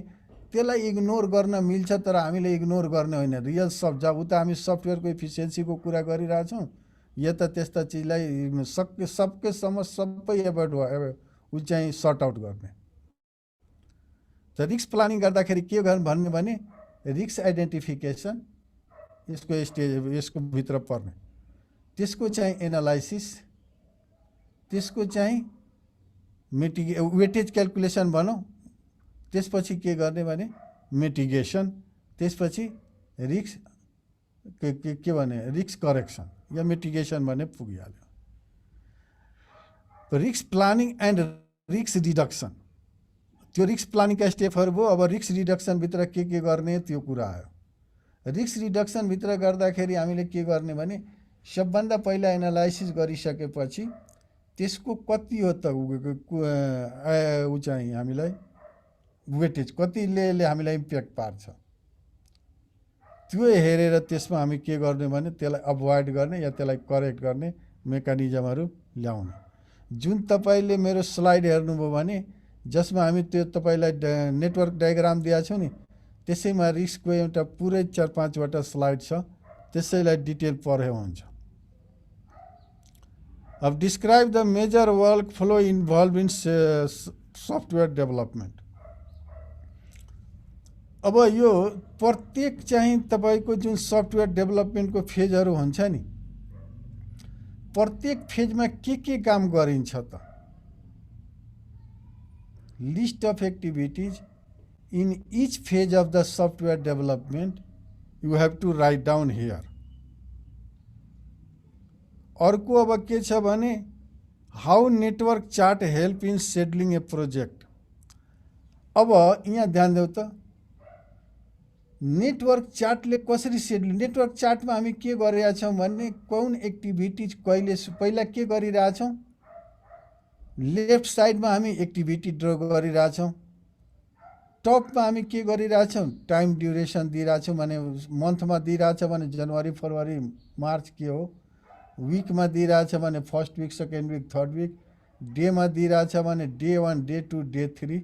त्यसलाई इग्नोर गर्न मिल्छ, तर हामीले इग्नोर गर्ने होइन। रियल जब उता हामी सफ्टवेयरको इफिसियन्सीको कुरा गरिरहेछौँ, यता त्यस्ता चिजलाई सकेसम्म सबै एभोइड भयो ऊ चाहिँ सर्ट आउट गर्ने। त रिस्क प्लानिङ गर्दाखेरि के गर्नु भन्ने भने रिस्क आइडेन्टिफिकेसन यसको भित्र पर्ने, त्यसको चाहिँ एनालाइसिस, त्यसको चाहिँ वेटेज क्यालकुलेसन भनौँ, त्यसपछि के गर्ने भने मिटिगेसन, त्यसपछि रिस्क के भने रिस्क करेक्सन या मिटिगेसन भने पुगिहाल्यो। Risk planning and risk reduction, त्यो रिस्क प्लानिङका स्टेपहरू भयो। अब रिस्क रिडक्सनभित्र के गर्ने त्यो कुरा आयो। रिस्क रिडक्सनभित्र गर्दाखेरि हामीले के गर्ने भने सबभन्दा पहिला एनालाइसिस गरिसकेपछि त्यसको कति हो त ऊ चाहिँ हामीलाई वेटेज कतिले हामीलाई इम्प्याक्ट पार्छ, त्यो हेरेर त्यसमा हामी के गर्ने भने त्यसलाई अभोइड गर्ने या त्यसलाई करेक्ट गर्ने मेकानिजमहरू ल्याउने। जुन तपाईँले मेरो स्लाइड हेर्नुभयो भने जसमा हामी त्यो तपाईँलाई नेटवर्क डायग्राम दिएको छौँ नि, त्यसैमा रिस्कको एउटा पुरै 4-5वटा स्लाइड छ, त्यसैलाई डिटेल पढे हुन्छ। अब describe the major work flow involve in software development. अब यो प्रत्येक चाहिँ तपाईँको जुन सफ्टवेयर डेभलपमेन्टको फेजहरू हुन्छ नि, प्रत्येक फेजमा के काम गरिन्छ त? List of activities in each phase of the software development you have to write down here. अर्को अब के छ भने how network chart help in scheduling a project. अब यहाँ ध्यान देऊ त, नेटवर्क चार्टले कसरी सेड्युल, नेटवर्क चार्टमा हामी के गरिरहेछौँ भने कुन एक्टिभिटिज कहिले पहिला के गरिरहेछौँ, लेफ्ट साइडमा हामी एक्टिभिटी ड्र गरिरहेछौँ, टपमा हामी के गरिरहेछौँ टाइम ड्युरेसन दिइरहेछौँ, भने मन्थमा दिइरहेछ भने जनवरी फरवरी मार्च के हो, विकमा दिइरहेछ भने first week second week third week, डेमा दिइरहेछ भने डे 1 डे 2 डे 3।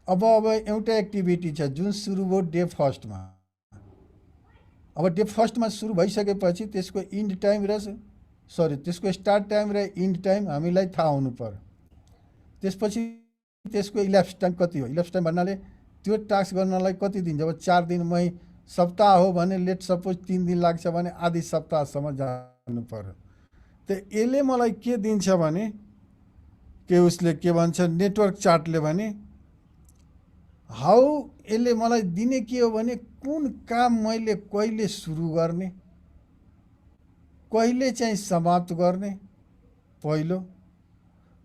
अब एउटा एक्टिभिटी छ जुन सुरु भयो डे फर्स्टमा। अब डे फर्स्टमा सुरु भइसकेपछि त्यसको इन्ड टाइम र त्यसको स्टार्ट टाइम र इन्ड टाइम हामीलाई थाहा हुनु पर्यो। त्यसपछि त्यसको इलाप्स टाइम कति हो, इलाप्स टाइम भन्नाले त्यो टास्क गर्नलाई कति दिन, जब 4 दिनमै सप्ताह हो भने लेट सपोज 3 दिन लाग्छ भने आधी सप्ताहसम्म जानु पर्यो। त यसले मलाई के दिन्छ भने के उसले के भन्छ नेटवर्क चार्टले भने हाउ यसले मलाई दिने के हो भने कुन काम मैले कहिले सुरु गर्ने, कहिले चाहिँ समाप्त गर्ने पहिलो,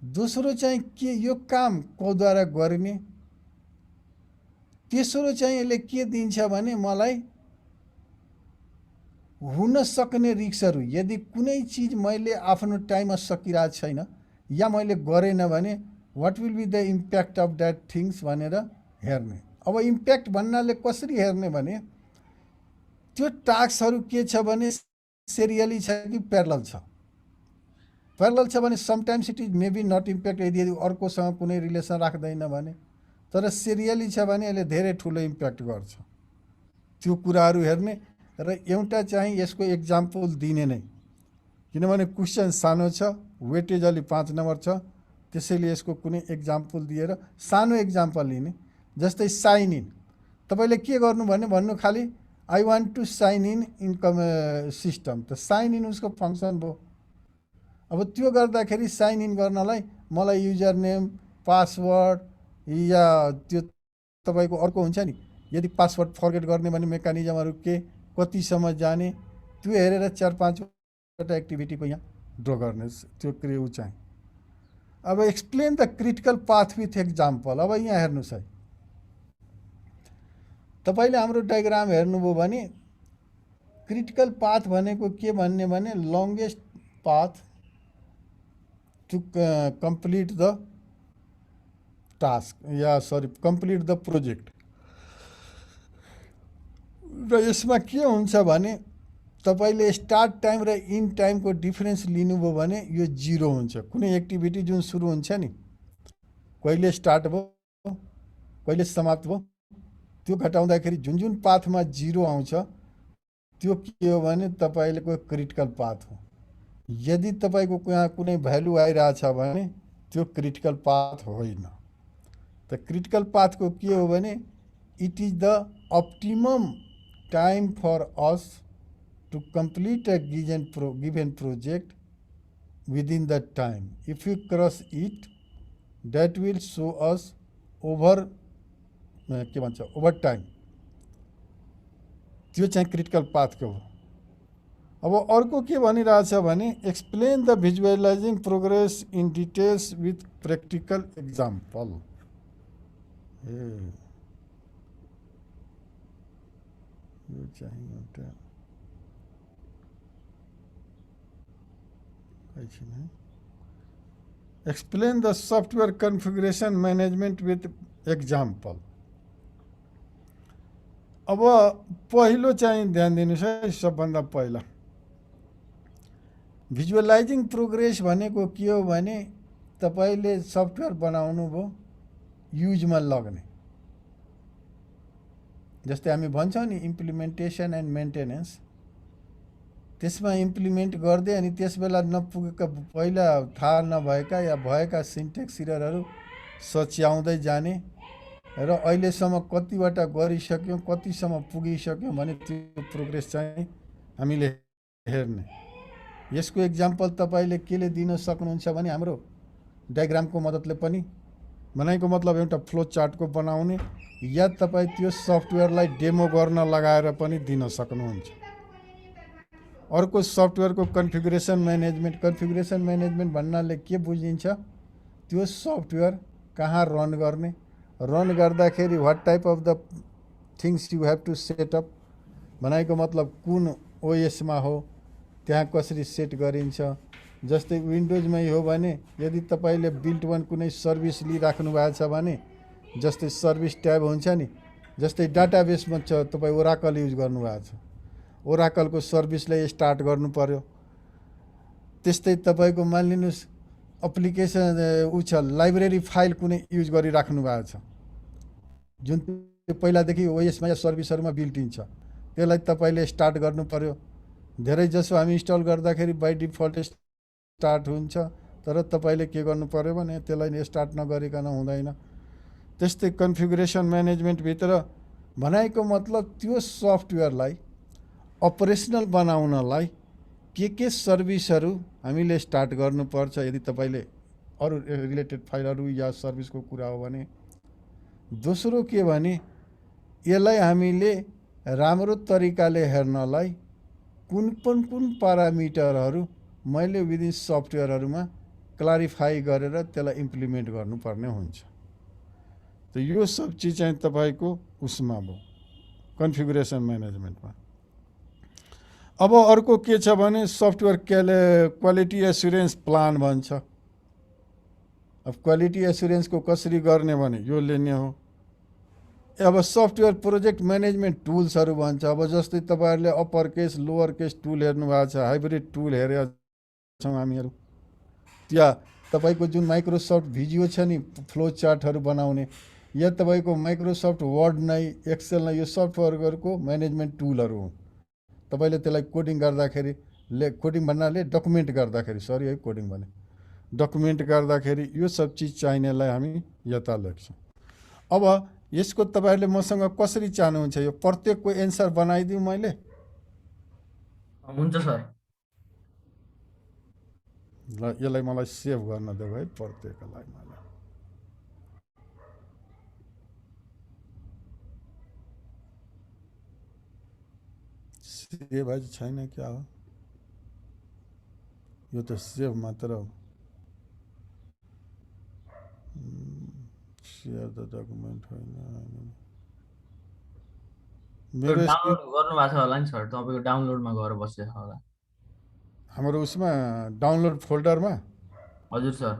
दोस्रो चाहिँ के यो काम कोद्वारा गर्ने, तेस्रो चाहिँ यसले के दिन्छ भने मलाई हुन सक्ने रिस्कहरू, यदि कुनै चिज मैले आफ्नो टाइममा सकिरहेको छैन या मैले गरेन भने what will be the impact of that things भनेर हेर्ने। अब इम्प्याक्ट भन्नाले कसरी हेर्ने भने त्यो टास्कहरू के छ भने सिरियली छ कि प्यारलल छ। प्यारलल छ भने sometimes it is maybe not impact, यदि अर्कोसँग कुनै रिलेसन राख्दैन भने, तर सिरियली छ भने यसले धेरै ठुलो इम्प्याक्ट गर्छ। त्यो कुराहरू हेर्ने र एउटा चाहिँ यसको एक्जाम्पल दिने नै, किनभने क्वेसन सानो छ, वेटेज अलि 5 नम्बर छ, त्यसैले यसको कुनै एक्जाम्पल दिएर सानो एक्जाम्पल लिने। जस्तै साइन इन, तपाईँले के गर्नु भने भन्नु खालि I want to sign in income system, त साइन इन उसको फङ्सन भयो। अब त्यो गर्दाखेरि साइन इन गर्नलाई मलाई युजर नेम पासवर्ड या त्यो तपाईँको अर्को हुन्छ नि, यदि पासवर्ड फर्गेट गर्ने भने मेकानिजमहरू के कतिसम्म जाने त्यो हेरेर 4-5वटा एक्टिभिटीको यहाँ ड्र गर्ने त्यो क्रिया चाहिँ। अब explain the critical path with example. अब यहाँ हेर्नुहोस् है, तपाईँले हाम्रो डायग्राम हेर्नुभयो भने क्रिटिकल पाथ भनेको के भन्ने भने longest path to complete the task या कम्प्लिट द प्रोजेक्ट। र यसमा के हुन्छ भने तपाईँले स्टार्ट टाइम र इन्ड टाइमको डिफरेन्स लिनुभयो भने यो 0 हुन्छ। कुनै एक्टिभिटी जुन सुरु हुन्छ नि कहिले स्टार्ट भयो कहिले समाप्त भयो त्यो घटाउँदाखेरि जुन जुन पाथमा 0 आउँछ त्यो के हो भने तपाईको क्रिटिकल पाथ हो। यदि तपाईको यहाँ कुनै भ्यालु आइरहेछ भने त्यो क्रिटिकल पाथ होइन। त क्रिटिकल पाथको के हो भने it is the optimum time for us to complete a given project within that time. If you cross it, that will show us over के भन्छ ओभर टाइम। त्यो चाहिँ क्रिटिकल पाथको हो। अब अर्को के भनिरहेछ भने explain the visualizing progress in details with practical example. यो चाहिँ एउटा explain the software configuration management with example. अब पहिलो चाहिँ ध्यान दिनुस् है। सबभन्दा पहिला भिजुअलाइजिङ प्रोग्रेस भनेको के हो भने तपाईले सफ्टवेयर बनाउनु भो युजमा लग्ने। जस्तै हामी भन्छौँ नि इम्प्लिमेन्टेसन एन्ड मेन्टेनेन्स। त्यसमा इम्प्लिमेन्ट गर्दै अनि त्यसबेला नपुगेका पहिला थाहा नभएका या भएका सिन्टेक्स एररहरू सच्याउँदै जाने र अहिलेसम्म कतिवटा गरिसक्यौँ कतिसम्म पुगिसक्यौँ भने त्यो प्रोग्रेस चाहिँ हामीले हेर्ने। यसको एक्जाम्पल तपाईले केले दिन सक्नुहुन्छ भने हाम्रो डायग्रामको मद्दतले पनि बनाएको मतलब एउटा फ्लो चार्टको बनाउने या तपाईँ त्यो सफ्टवेयरलाई डेमो गर्न लगाएर पनि दिन सक्नुहुन्छ। अर्को सफ्टवेयरको कन्फिगरेसन म्यानेजमेन्ट भन्नाले के बुझिन्छ त्यो सफ्टवेयर कहाँ रन गर्ने, रन गर्दाखेरि what type of the things you have to set up भनेको मतलब कुन ओएसमा हो त्यहाँ कसरी सेट गरिन्छ। जस्तै विन्डोजमै हो भने यदि तपाईले बिल्ट वन कुनै सर्भिस लिइराख्नु भएको छ भने जस्तै सर्भिस ट्याब हुन्छ नि, जस्तै डाटाबेसमा छ तपाईँ ओराकल युज गर्नुभएको छ, ओराकलको सर्भिसलाई स्टार्ट गर्नु पर्यो। त्यस्तै तपाईको मानिलिनुस् एप्लिकेसन उ छ लाइब्रेरी फाइल कुनै युज गरिराख्नु भएको छ जुन पहिलादेखि ओएसमा या सर्भिसहरूमा बिल्ट इन छ, त्यसलाई तपाईले स्टार्ट गर्नु पर्यो। धेरै जसो हामी इन्स्टल गर्दाखेरि बाइ डिफल्ट स्टार्ट हुन्छ, तर तपाईले के गर्नु पर्यो भने त्यसलाई स्टार्ट नगरिकन हुँदैन। त्यस्तै कन्फिगरेसन म्यानेजमेन्टभित्र भनेको मतलब त्यो सफ्टवेयरलाई अपरेसनल बनाउनलाई के सर्भिसहरू हामीले स्टार्ट गर्नुपर्छ यदि तपाईले अरू रिलेटेड फाइलहरू या सर्भिसको कुरा हो भने। दोस्रो के भने यसलाई हामीले राम्रो तरिकाले हेर्नलाई कुन पारामिटरहरू मैले विदिन सफ्टवेयरहरूमा क्लारिफाई गरेर त्यसलाई इम्प्लिमेन्ट गर्नुपर्ने हुन्छ। त यो सब चिज चाहिँ तपाईको उसमा भयो कन्फिगरेसन म्यानेजमेन्टमा। अब अर्को के छ भने सफ्टवेयर क्वालिटी एस्युरेन्स प्लान भन्छ। अब क्वालिटी एस्युरेन्सको कसरी गर्ने भने यो लिने हो। अब सफ्टवेयर प्रोजेक्ट म्यानेजमेन्ट टुल्सहरू भन्छ। अब जस्तै तपाईहरुले upper case lower case tool हेर्नु भएको छ, हाइब्रिड टुल हेरेका छौँ हामीहरू। त्यहाँ तपाईको जुन माइक्रोसफ्ट भिजियो छ नि फ्लो चार्टहरू बनाउने, या तपाईको माइक्रोसफ्ट वर्ड नै एक्सेल नै यो सफ्टवेयरको म्यानेजमेन्ट टुलहरू हुन्। तपाईले त्यसलाई कोडिङ गर्दाखेरि कोडिङ भन्नाले डकुमेन्ट गर्दाखेरि सरी है कोडिङ भने डकुमेन्ट गर्दाखेरि यो सब चिज चाहिनेलाई हामी यता लेख्छौँ। अब यसको तपाईहरुले मसँग कसरी चाहनुहुन्छ यो प्रत्येकको एन्सर बनाइदिउँ मैले? हुन्छ सर। ल यसलाई मलाई सेभ गर्न देऊ है प्रत्येकलाई मलाई। सेभ आज छैन क्या हो यो त सेभ मात्र हो। सेयर द डकुमेन्ट होइन मेरो डाउनलोड गर्नु भएको छ होला नि सर, तपाईको डाउनलोडमा गएर बसेछ होला हाम्रो उसमा डाउनलोड फोल्डरमा। हजुर सर।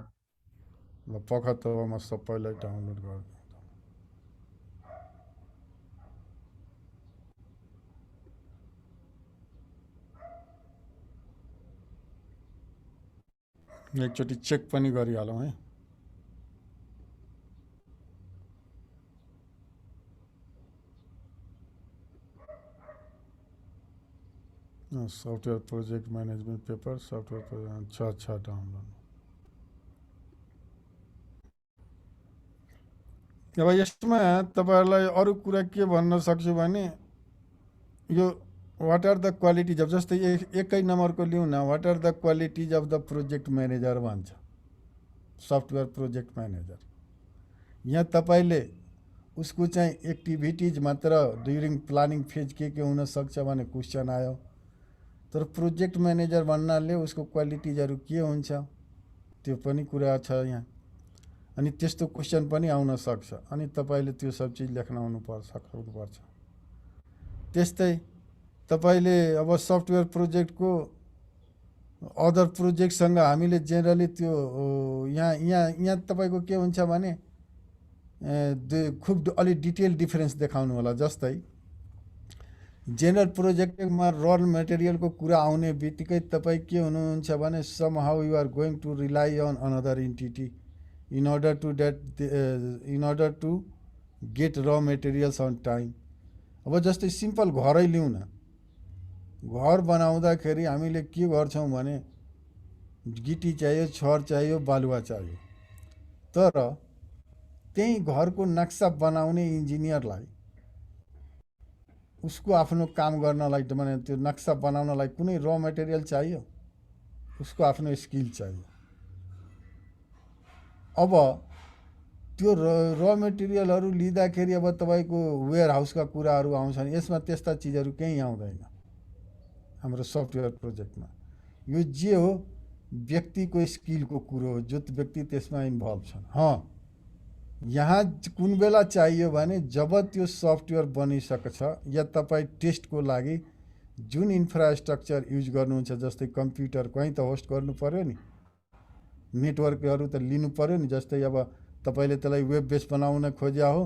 ल पख त म सबैलाई डाउनलोड गर्छु। एकचोटि चेक पनि गरिहालौँ है। Software project management paper software छ डाउनलोड। अब यसमा तपाईँहरूलाई अरू कुरा के भन्न सक्छु भने यो what are the qualities of, जस्तै एकै नम्बरको लिउँ न, what are the qualities of the project manager भन्छ, सफ्टवेयर प्रोजेक्ट म्यानेजर। यहाँ तपाईँले उसको चाहिँ एक्टिभिटिज मात्र ड्युरिङ प्लानिङ फेज के हुनसक्छ भने क्वेसन आयो, तर प्रोजेक्ट म्यानेजर भन्नाले उसको क्वालिटिजहरू के हुन्छ त्यो पनि कुरा छ यहाँ। अनि त्यस्तो क्वेसन पनि आउन सक्छ, अनि तपाईँले त्यो सब चिज लेख्न सक्नुपर्छ। त्यस्तै तपाईँले अब सफ्टवेयर प्रोजेक्टको अदर प्रोजेक्टसँग हामीले जेनरली त्यो यहाँ तपाईँको के हुन्छ भने खुब अलि डिटेल डिफरेन्स देखाउनु होला। जस्तै जेनरल प्रोजेक्टमा र मेटेरियलको कुरा आउने बित्तिकै तपाईँ के हुनुहुन्छ भने some how you are going to rely on another entity in order to get raw materials on time। अब जस्तै सिम्पल घरै लिउँ न, घर बनाउँदाखेरि हामीले के गर्छौँ भने गिटी चाहियो, छर चाहियो, बालुवा चाहियो, तर त्यही घरको नक्सा बनाउने इन्जिनियरलाई उसको आफ्नो काम गर्नलाई माने त्यो नक्सा बनाउनलाई कुनै र मेटेरियल चाहियो, उसको आफ्नो स्किल चाहियो। अब त्यो र मेटेरियलहरू लिँदाखेरि अब तपाईँको वेयर हाउसका कुराहरू आउँछन्, यसमा त्यस्ता चिजहरू केही आउँदैन हाम्रो सफ्टवेयर प्रोजेक्टमा। यो जे हो व्यक्तिको स्किलको कुरो हो, जो व्यक्ति त्यसमा इन्भल्भ छन्। यहाँ कुन बेला चाहियो भने जब त्यो सफ्टवेयर बनिसक्छ या तपाईँ टेस्टको लागि जुन इन्फ्रास्ट्रक्चर युज गर्नुहुन्छ, जस्तै कम्प्युटर कहीँ त होस्ट गर्नु पर्यो नि, नेटवर्कहरू त लिनु पर्यो नि। जस्तै अब तपाईँले त्यसलाई वेब बेस बनाउन खोज्या हो,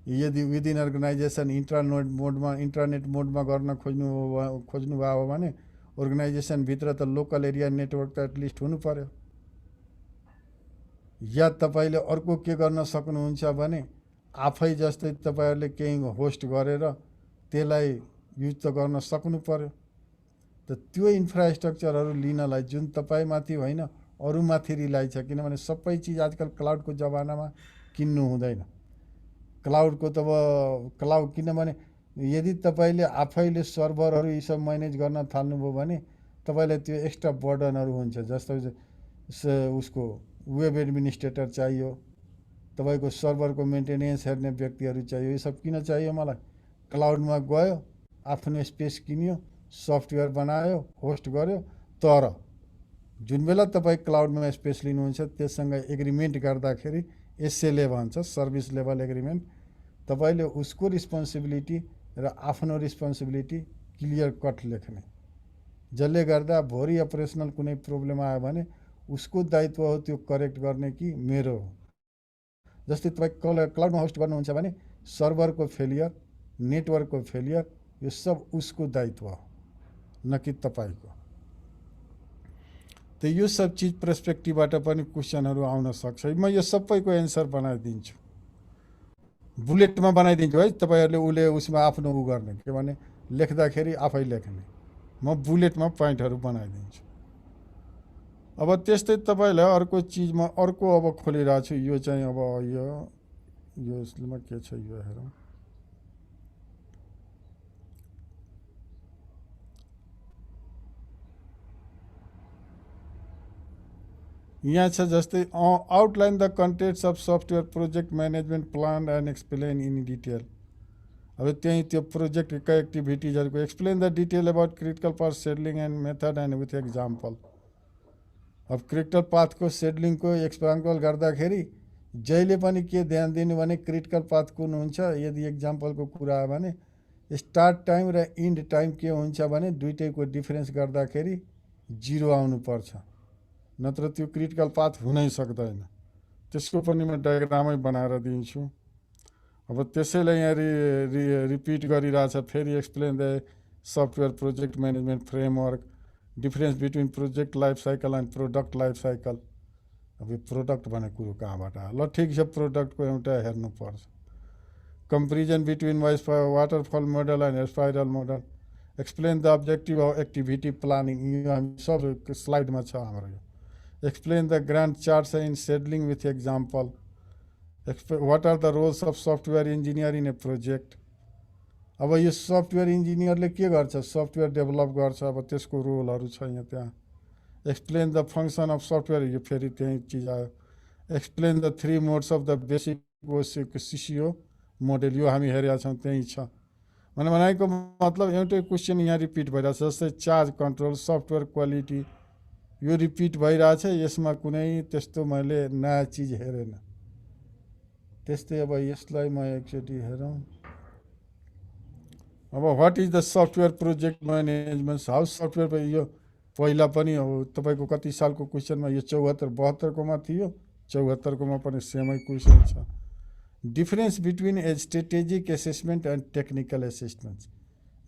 यदि विदिन अर्गनाइजेसन इन्टरनेट मोडमा गर्न खोज्नुभयो हो भने अर्गनाइजेसनभित्र त लोकल एरिया नेटवर्क त एटलिस्ट हुनु पर्यो। या तपाईँले अर्को के गर्न सक्नुहुन्छ भने आफै जस्तै तपाईँहरूले केही होस्ट गरेर त्यसलाई युज त गर्न सक्नु पर्यो। त त्यो इन्फ्रास्ट्रक्चरहरू लिनलाई जुन तपाईँमाथि होइन अरूमाथि रिलाइ छ, किनभने सबै चिज आजकल क्लाउडको जमानामा किन्नु हुँदैन। क्लाउडको त अब क्लाउड, किनभने यदि तपाईँले आफैले सर्भरहरू यी सब म्यानेज गर्न थाल्नुभयो भने तपाईँलाई त्यो एक्स्ट्रा बर्डनहरू हुन्छ। जस्तै उसको वेब एडमिनिस्ट्रेटर चाहियो, तपाईँको सर्भरको मेन्टेनेन्स हेर्ने व्यक्तिहरू चाहियो। यो सब किन चाहियो मलाई? क्लाउडमा गयो, आफ्नो स्पेस किन्यो, सफ्टवेयर बनायो, होस्ट गर्यो, तर जुन बेला तपाईँ क्लाउडमा स्पेस लिनुहुन्छ त्यससँग एग्रिमेन्ट गर्दाखेरि एसएलए भन्छ, सर्भिस लेभल एग्रिमेन्ट, तपाईँले उसको रिस्पोन्सिबिलिटी र आफ्नो रिस्पोन्सिबिलिटी क्लियर कट लेख्ने, जसले गर्दा भोलि अपरेसनल कुनै प्रब्लम आयो भने उसको दायित्व हो त्यो करेक्ट गर्ने कि मेरो हो। जस्तै तपाईँ क्लाउडमा होस्ट गर्नुहुन्छ भने सर्भरको फेलियर, नेटवर्कको फेलियर, यो सब उसको दायित्व हो, न कि तपाईँको। त यो सब चिज पर्सपेक्टिभबाट पनि क्वेसनहरू आउन सक्छ। म यो सबैको एन्सर बनाइदिन्छु, बुलेटमा बनाइदिन्छु है। तपाईँहरूले उसमा आफ्नो गर्ने के भने लेख्दाखेरि आफै लेख्ने, म बुलेटमा पोइन्टहरू बनाइदिन्छु। अब त्यस्तै तपाईँलाई अर्को चिजमा अर्को अब खोलिरहेको छु। यो चाहिँ अब यो यसमा के छ यो हेरौँ। यहाँ छ जस्तै outline the contents of software project management plan and explain in detail. अब त्यही त्यो प्रोजेक्टका एक्टिभिटिजहरूको explain the detail about critical path scheduling and method and with example. अब क्रिटिकल पाथको सेडलिङको एक्जाम्पल गर्दाखेरि जहिले पनि के ध्यान दिनु भने क्रिटिकल पाथ कुन हुन्छ। यदि एक्जाम्पलको कुरा आयो भने स्टार्ट टाइम र इन्ड टाइम के हुन्छ भने दुइटैको डिफरेन्स गर्दाखेरि 0 आउनुपर्छ, नत्र त्यो क्रिटिकल पाथ हुनै सक्दैन। त्यसको पनि म डायग्रामै बनाएर दिन्छु। अब त्यसैले यहाँ रिपिट गरिरहेछ फेरि। Explain the software project management framework, difference between project life cycle and product life cycle. अब यो प्रोडक्ट भन्ने कुरो कहाँबाट आयो? ल ठिक छ, प्रोडक्टको एउटा हेर्नुपर्छ। Comparison between waterfall model and spiral model. Explain the objective of activity planning, यो हामी सब स्लाइडमा छ हाम्रो यो। Explain the Gantt charts in scheduling with example. What are the roles of software engineer in a project. अब यो software इन्जिनियरले के गर्छ, सफ्टवेयर डेभलप गर्छ, अब त्यसको रोलहरू छ यहाँ त्यहाँ। Explain the function of software, यो फेरि त्यही चिज आयो। Explain the 3 modes of the basic सिसिओ मोडेल, यो हामी हेरेका छौँ त्यही छ। भनेको मतलब एउटै क्वेसन यहाँ रिपिट भइरहेछ, जस्तै चार्ज कन्ट्रोल, सफ्टवेयर क्वालिटी, यो रिपिट भइरहेछ, यसमा कुनै त्यस्तो मैले नयाँ चिज हेरेन। त्यस्तै अब यसलाई म एकचोटि हेरौँ। अब what is the software project management, how software, यो पहिला पनि हो तपाईँको कति सालको क्वेसनमा यो 74-72कोमा थियो, 74कोमा पनि सेमै क्वेसन छ। Difference between a strategic assessment and technical assessment,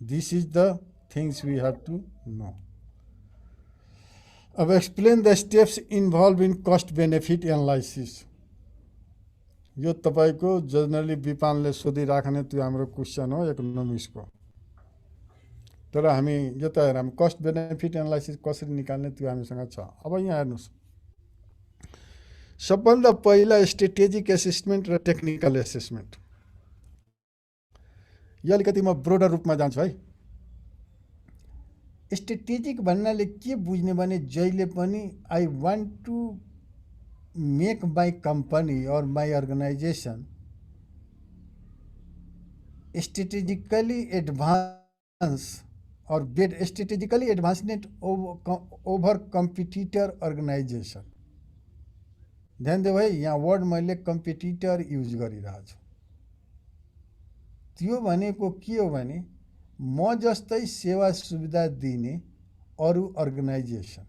this is the things we have to know. अब explain the steps involve in cost benefit analysis, यो तपाईँको जनरली विपानले सोधिराख्ने त्यो हाम्रो क्वेसन हो इकोनोमिक्सको। तर हामी यो त हेरौँ कस्ट बेनिफिट एनालाइसिस कसरी निकाल्ने, त्यो हामीसँग छ। अब यहाँ हेर्नुहोस्, सबभन्दा पहिला स्ट्रेटेजिक एसेसमेन्ट र टेक्निकल एसेसमेन्ट, यो अलिकति म ब्रोडर रूपमा जान्छु है। स्ट्रेटेजिक भन्नाले के बुझ्ने भने जहिले पनि I want to make my company और माई अर्गनाइजेसन स्ट्रेटेजिकली एडभांस और strategically advancement over competitor organization. ध्यान देऊ है, यहाँ वर्ड मैले कम्पिटिटर युज गरिरहेको छु। त्यो भनेको के हो भने म जस्तै सेवा सुविधा दिने अरू अर्गनाइजेसन।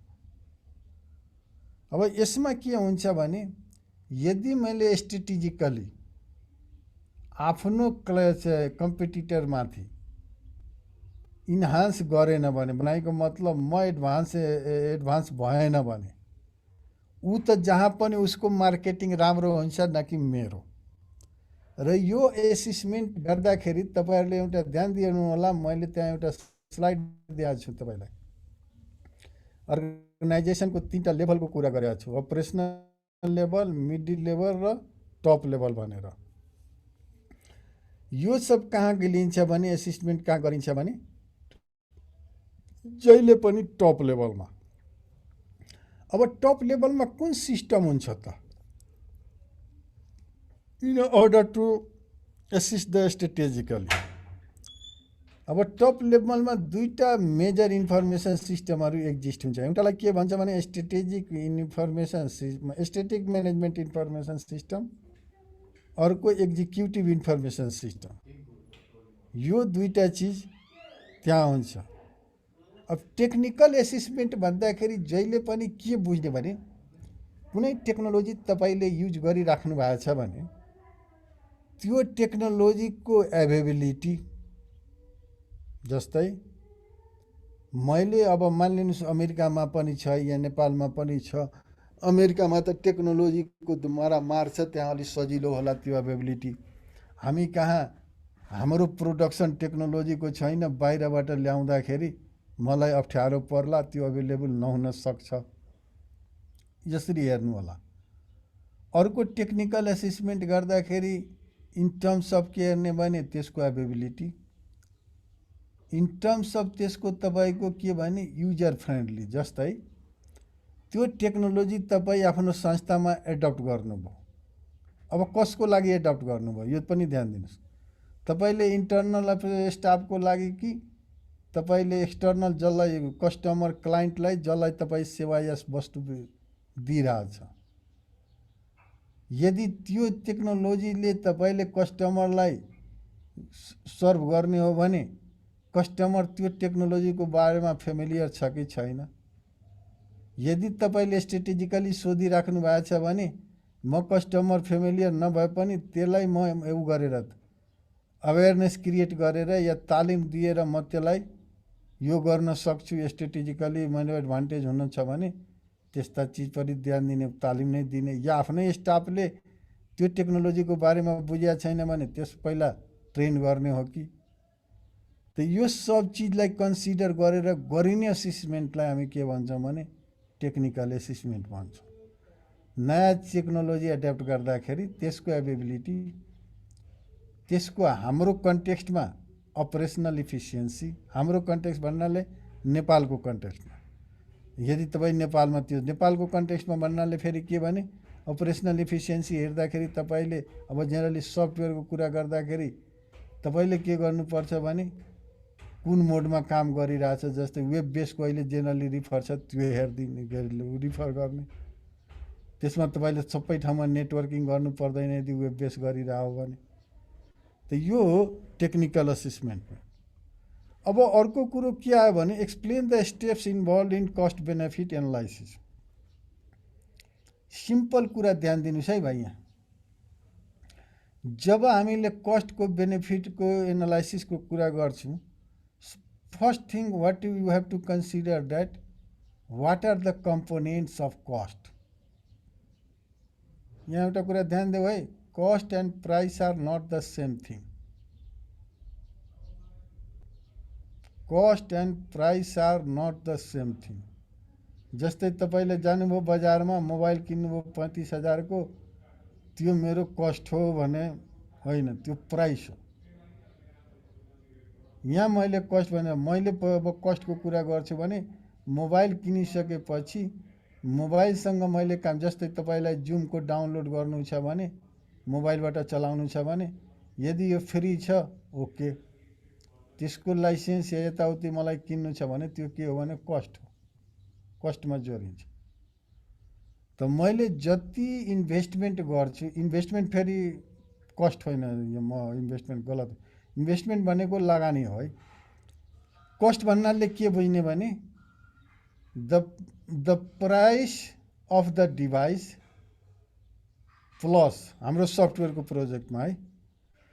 अब यसमा के हुन्छ भने यदि मैले स्ट्रेटेजिकली आफ्नो कम्पिटिटरमाथि इन्हान्स गरेन भने, भनेको मतलब म एडभान्स भएन भने, ऊ त जहाँ पनि उसको मार्केटिङ राम्रो हुन्छ न कि मेरो। र यो एसेसमेन्ट गर्दाखेरि तपाईँहरूले एउटा ध्यान दिनु होला, मैले त्यहाँ एउटा स्लाइड दिएको छु तपाईँलाई। अर्गनाइजेसनको 3टा लेभलको कुरा गरेको छु, अपरेसनल लेभल, मिडल लेभल र टप लेभल भनेर। यो सब कहाँ लिन्छ भने एसेसमेन्ट कहाँ गरिन्छ भने जहिले पनि टप लेभलमा। अब टप लेभलमा कुन सिस्टम हुन्छ त, in order to assist the strategically. अब टप लेभलमा 2टा मेजर इन्फर्मेसन सिस्टमहरू एक्जिस्ट हुन्छ। एउटालाई के भन्छ भने स्ट्रेटेजिक म्यानेजमेन्ट इन्फर्मेसन सिस्टम, अर्को एक्जिक्युटिभ इन्फर्मेसन सिस्टम। यो 2टा चिज त्यहाँ हुन्छ। अब टेक्निकल एसेसमेन्ट भन्दाखेरि जहिले पनि के बुझ्ने भने कुनै टेक्नोलोजी तपाईँले युज गरिराख्नु भएको छ भने त्यो टेक्नोलोजीको एभाइलेबिलिटी, जस्तै मैले अब मानिलिनुहोस् अमेरिकामा पनि छ या नेपालमा पनि छ। अमेरिकामा त टेक्नोलोजीको मार छ, त्यहाँ अलिक सजिलो होला त्यो एभाइलेबिलिटी। हामी कहाँ हाम्रो प्रोडक्सन टेक्नोलोजीको छैन, बाहिरबाट ल्याउँदाखेरि मलाई अप्ठ्यारो पर्ला, त्यो अभाइलेबल नहुन सक्छ। यसरी हेर्नु होला। अर्को टेक्निकल एसेसमेन्ट गर्दाखेरि इन टर्म्स अफ के हेर्ने भने त्यसको एभाइलेबिलिटी, इन टर्म्स अफ त्यसको तपाईँको के भने युजर फ्रेन्डली। जस्तै त्यो टेक्नोलोजी तपाईँ आफ्नो संस्थामा एडप्ट गर्नुभयो, अब कसको लागि एडप्ट गर्नुभयो यो पनि ध्यान दिनुहोस्। तपाईँले इन्टर्नल स्टाफको लागि कि तपाईँले एक्सटर्नल जसलाई कस्टमर क्लाइन्टलाई जसलाई तपाईँ सेवा या वस्तु दिइरहेछ, यदि त्यो टेक्नोलोजीले तपाईँले कस्टमरलाई सर्भ गर्ने हो भने कस्टमर त्यो टेक्नोलोजीको बारेमा फेमिलियर छ कि छैन। यदि तपाईँले स्ट्रेटेजिकली सोधिराख्नु भएको छ भने म कस्टमर फेमिलियर नभए पनि त्यसलाई म उ गरेर अवेरनेस क्रिएट गरेर या तालिम दिएर म त्यसलाई यो गर्न सक्छु, स्ट्रेटेजिकली मैले एडभान्टेज हुन छ भने त्यस्ता चिज पनि ध्यान दिने, तालिम नै दिने। या आफ्नै स्टाफले त्यो टेक्नोलोजीको बारेमा बुझेको छैन भने त्यस पहिला ट्रेन गर्ने हो कि त यो सब चिजलाई कन्सिडर गरेर गरिने असेसमेन्टलाई हामी के भन्छौँ भने टेक्निकल एसेसमेन्ट भन्छौँ। नयाँ टेक्नोलोजी एड्याप्ट गर्दाखेरि त्यसको एबिलिटी, त्यसको हाम्रो कन्टेक्स्टमा अपरेसनल इफिसियन्सी, हाम्रो कन्टेक्स्ट भन्नाले नेपालको कन्टेक्स्टमा, यदि तपाईँ नेपालमा त्यो नेपालको कन्टेक्स्टमा भन्नाले फेरि के भने अपरेसनल इफिसियन्सी हेर्दाखेरि तपाईँले अब जेनरली सफ्टवेयरको कुरा गर्दाखेरि तपाईँले के गर्नुपर्छ भने कुन मोडमा काम गरिरहेछ, जस्तै वेब बेसको अहिले जेनरली रिफर छ त्यो हेरिदिने रिफर गर्ने, त्यसमा तपाईँले सबै ठाउँमा नेटवर्किङ गर्नु पर्दैन यदि वेब बेस गरिरह्यो भने। त यो हो टेक्निकल असेसमेन्ट। अब अर्को कुरो के आयो भने explain the steps involve in cost benefit analysis. Simple कुरा ध्यान दिनुहोस् है भाइ, यहाँ जब हामीले कस्टको बेनिफिटको एनालाइसिसको कुरा गर्छौँ, first thing what you have to consider that what are the components of cost. यहाँ एउटा कुरा ध्यान देऊ है, cost and price are not the same thing. Cost and price are not the same thing. जस्तै तपाईँले जानुभयो बजारमा मोबाइल किन्नुभयो 35,000 को, त्यो मेरो कस्ट हो भने होइन, त्यो प्राइस हो। यहाँ मैले कस्ट भने मैले अब कस्टको कुरा गर्छु भने मोबाइल किनिसकेपछि मोबाइलसँग मैले काम, जस्तै तपाईँलाई जुमको डाउनलोड गर्नु छ भने मोबाइलबाट चलाउनु छ भने यदि यो फ्री छ ओके, त्यसको लाइसेन्स या यताउति मलाई किन्नु छ भने त्यो के हो भने कस्ट हो, कस्टमा जोडिन्छ। त मैले जति इन्भेस्टमेन्ट गर्छु, इन्भेस्टमेन्ट फेरि कस्ट होइन, यो म इन्भेस्टमेन्ट गलत, इन्भेस्टमेन्ट भनेको लगानी हो है। कस्ट भन्नाले के बुझ्ने भने the price of the device plus हाम्रो सफ्टवेयरको प्रोजेक्टमा है,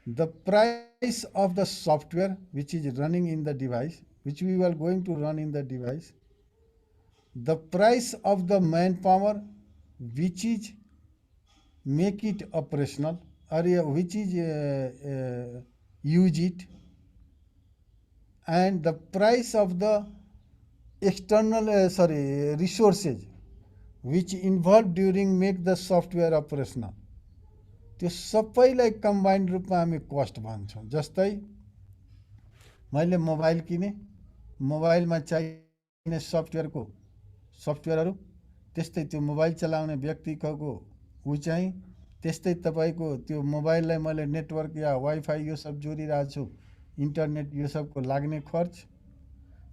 the price of the software which is running in the device, which we are going to run in the device, the price of the man power which is make it operational or which is use it, and the price of the external resources which involved during make the software operational। त्यो सबैलाई combined रूपमा हामी cost भन्छौँ। जस्तै मैले mobile किने, मोबाइलमा चाहिने सफ्टवेयरहरू, त्यस्तै त्यो मोबाइल चलाउने व्यक्तिको ऊ चाहिँ, त्यस्तै तपाईँको त्यो मोबाइललाई मैले नेटवर्क या वाइफाई यो सब जोडिरहेको छु, इन्टरनेट यो सबको लाग्ने खर्च,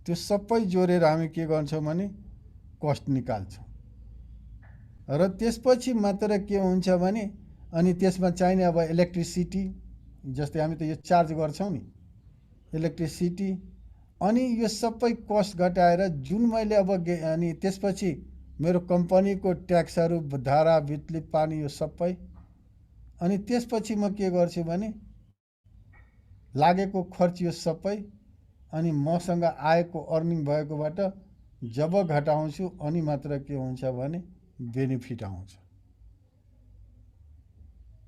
त्यो सबै जोडेर हामी के गर्छौँ भने कस्ट निकाल्छौँ। र त्यसपछि मात्र के हुन्छ भने अनि त्यसमा चाहिने अब इलेक्ट्रिसिटी, जस्तै हामी त यो चार्ज गर्छौँ नि इलेक्ट्रिसिटी, अनि यो सबै कस्ट घटाएर जुन मैले अब अनि त्यसपछि मेरो कम्पनीको ट्याक्सहरू, धारा, बिजुली, पानी यो सबै, अनि त्यसपछि म के गर्छु भने लागेको खर्च यो सबै अनि मसँग आएको अर्निङ भएकोबाट जब घटाउँछु अनि मात्र के हुन्छ भने बेनिफिट आउँछ।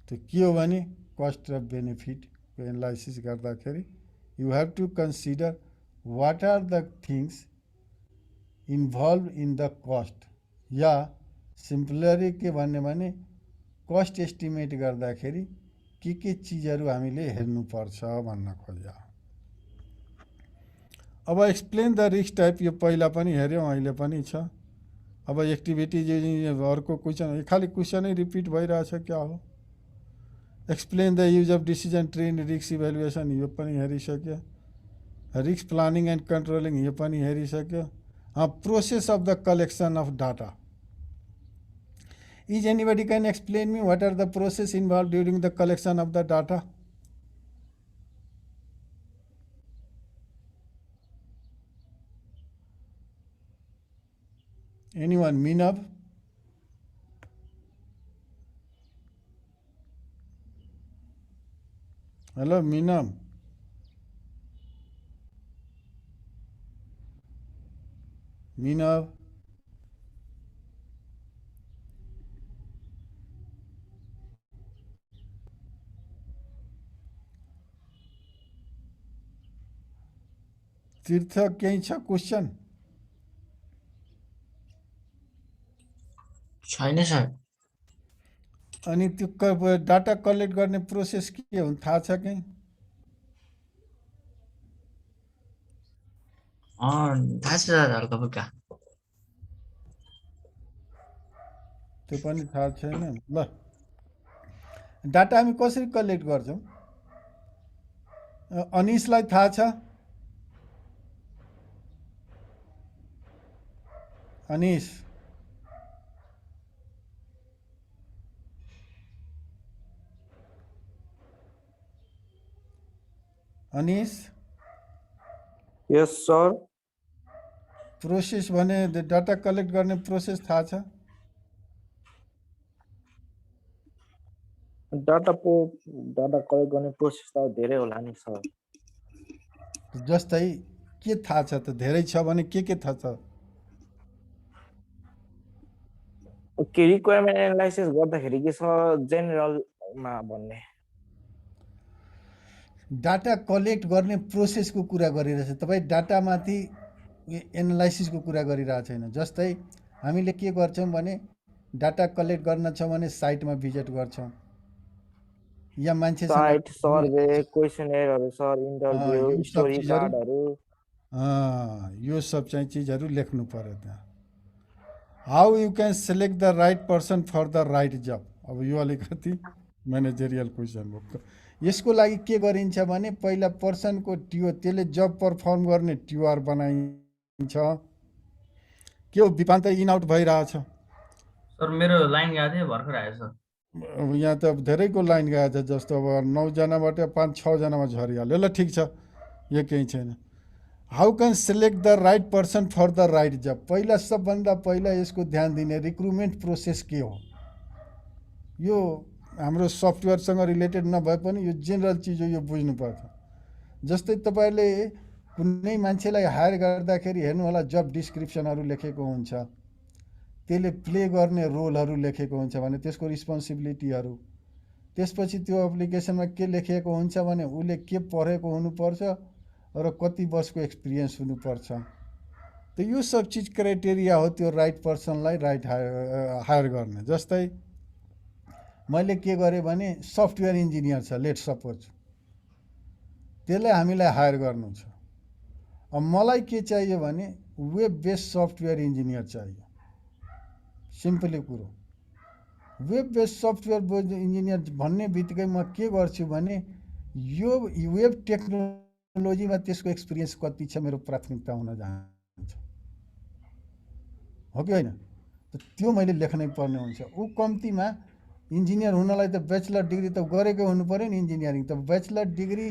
त्यो के हो भने कस्ट र बेनिफिटको एनालाइसिस गर्दाखेरि you have to consider what are the things involve in the cost, या सिम्पलरी के भन्ने भने कस्ट एस्टिमेट गर्दाखेरि के चिजहरू हामीले हेर्नुपर्छ भन्न खोज्या। अब एक्सप्लेन द रिस्क टाइप, यो पहिला पनि हेऱ्यौँ अहिले पनि छ। अब एक्टिभिटिज अर्को क्वेसन, खालि क्वेसनै रिपिट भइरहेछ क्या हो। Explain the use of decision tree in risk evaluation, यो पनि हेरिसक्यो। रिस्क प्लानिङ एन्ड कन्ट्रोलिङ, यो पनि हेरिसक्यो। Process of the collection of data, is anybody can explain me what are the process involved during the collection of the data? Anyone? Meenab? Hello, Meenab. Meenab? तीर्थ केही छ question? छैन sir. अनि त्यो data collect गर्ने process के हो थाहा छ कि? थाहा छ सर हल्का फुल्का। त्यो पनि थाहा छैन। ल डाटा हामी कसरी कलेक्ट गर्छौँ? अनिसलाई थाहा छ? अनिस अनिस यस सर। प्रोसेस भने डाटा कलेक्ट गर्ने प्रोसेस थाहा छ? डाटा कलेक्ट गर्ने प्रोसेस त धेरै होला नि सर। जस्तै के थाहा छ त? धेरै छ भने के थाहा छ? के रिक्वायरमेन्ट एनालाइसिस गर्दाखेरि के सर जेनरलमा भन्ने? डाटा कलेक्ट गर्ने प्रोसेसको कुरा गरिरहेछ तपाईँ, डाटामाथि एनालाइसिसको कुरा गरिरहेको छैन। जस्तै हामीले के गर्छौँ भने डाटा कलेक्ट गर्न छ भने साइटमा भिजिट गर्छौँ या मान्छेसँग साइट, सर्वे, क्वेसनयरहरू सर, इन्टरभ्यू, यो सब स्टोरी चिजहरू कार्डहरू। यो सब चाहिँ चिजहरू लेख्नु पर्यो त्यहाँ। How you can select the right person for the right job. अब यो अलिकति म्यानेजरियल क्वेसन हो। यसको लागि के गरिन्छ भने पहिला पर्सनको त्यसले जब पर्फर्म गर्ने ट्युआर बनाइन्छ। के हो विपान्त इन आउट भइरहेछ? सर मेरो लाइन गएको थियो भर्खर आयो सर। यहाँ त धेरैको लाइन गएको छ, जस्तो अब 9 जनाबाट 5-6 जनामा झरिहाल्यो। ल ठिक छ, यो केही छैन। How can select the right person for the right job. पहिला सबभन्दा पहिला यसको ध्यान दिने रिक्रुटमेन्ट प्रोसेस के हो। यो हाम्रो सफ्टवेयरसँग रिलेटेड नभए पनि यो जेनरल चिज हो, यो बुझ्नुपर्छ। जस्तै तपाईँले कुनै मान्छेलाई हायर गर्दाखेरि हेर्नु होला जब डिस्क्रिप्सनहरू लेखेको हुन्छ, त्यसले प्ले गर्ने रोलहरू लेखेको हुन्छ भने त्यसको रिस्पोन्सिबिलिटीहरू। त्यसपछि त्यो एप्लिकेसनमा के लेखिएको हुन्छ भने उसले के पढेको हुनुपर्छ र कति वर्षको एक्सपिरियन्स हुनुपर्छ। त यो सब चिज क्राइटेरिया हो त्यो राइट पर्सनलाई हायर गर्ने। जस्तै मैले के गरेँ भने सफ्टवेयर इन्जिनियर छ लेट सपोज, त्यसलाई हामीलाई हायर गर्नु छ। अब मलाई के चाहियो भने वेब बेस्ड सफ्टवेयर इन्जिनियर चाहियो। सिम्पली कुरो, वेब बेस्ड सफ्टवेयर इन्जिनियर भन्ने बित्तिकै म के गर्छु भने यो वेब टेक्नोलोजीमा त्यसको एक्सपिरियन्स कति छ मेरो प्राथमिकता हुन जान्छ, हो कि होइन? त्यो मैले लेख्नै पर्ने हुन्छ। ऊ कम्तीमा इन्जिनियर हुनलाई त ब्याचलर डिग्री त गरेकै हुनु पऱ्यो नि। इन्जिनियरिङ त ब्याचलर डिग्री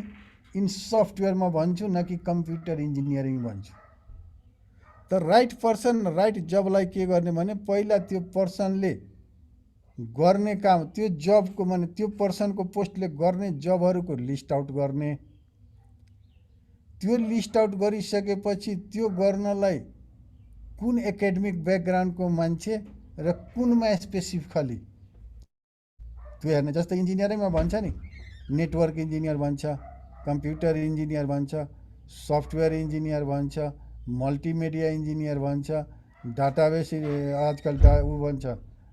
इन सफ्टवेयरमा भन्छु, न कि कम्प्युटर इन्जिनियरिङ भन्छु। त राइट पर्सन राइट जबलाई के गर्ने भने पहिला त्यो पर्सनले गर्ने काम, त्यो जबको माने त्यो पर्सनको पोस्टले गर्ने जबहरूको लिस्ट आउट गर्ने। त्यो लिस्ट आउट गरिसकेपछि त्यो गर्नलाई कुन एकाडेमिक ब्याकग्राउन्डको मान्छे र कुनमा स्पेसिफिकली त्यो हेर्ने। जस्तै इन्जिनियरिङमा भन्छ नि नेटवर्क इन्जिनियर भन्छ, कम्प्युटर इन्जिनियर भन्छ, सफ्टवेयर इन्जिनियर भन्छ, मल्टिमिडिया इन्जिनियर भन्छ, डाटाबेस आजकल ऊ भन्छ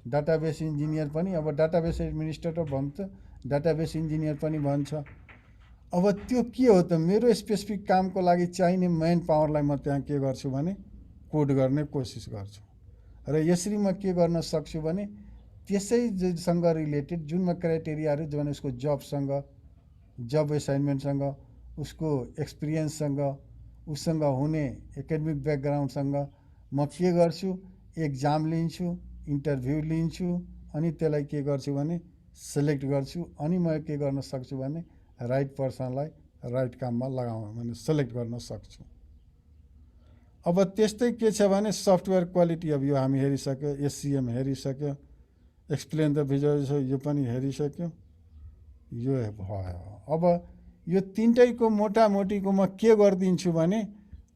डाटाबेस इन्जिनियर पनि, अब डाटाबेस एडमिनिस्ट्रेटर भन्छ, डाटाबेस इन्जिनियर पनि भन्छ। अब त्यो के हो त? मेरो स्पेसिफिक कामको लागि चाहिने मेन पावरलाई म त्यहाँ के गर्छु भने कोड गर्ने कोसिस गर्छु। र यसरी म के गर्न सक्छु भने त्यसैसँग रिलेटेड जुनमा क्राइटेरियाहरू जुन उसको जबसँग, जब एसाइनमेन्टसँग, उसको एक्सपिरियन्ससँग, उसँग हुने एकाडेमिक ब्याकग्राउन्डसँग म के गर्छु, एक्जाम लिन्छु, इन्टरभ्यू लिन्छु, अनि त्यसलाई के गर्छु भने सेलेक्ट गर्छु। अनि म के गर्न सक्छु भने राइट पर्सनलाई राइट काममा लगाउन भने सेलेक्ट गर्न सक्छु। अब त्यस्तै के छ भने सफ्टवेयर क्वालिटी, अब यो हामी हेरिसक्यो, एससिएम हेरिसक्यो, एक्सप्लेन द भिजुअलाइजेसन यो पनि हेरिसक्यो, यो भयो। अब यो तिनटैको मोटामोटीको म के गरिदिन्छु भने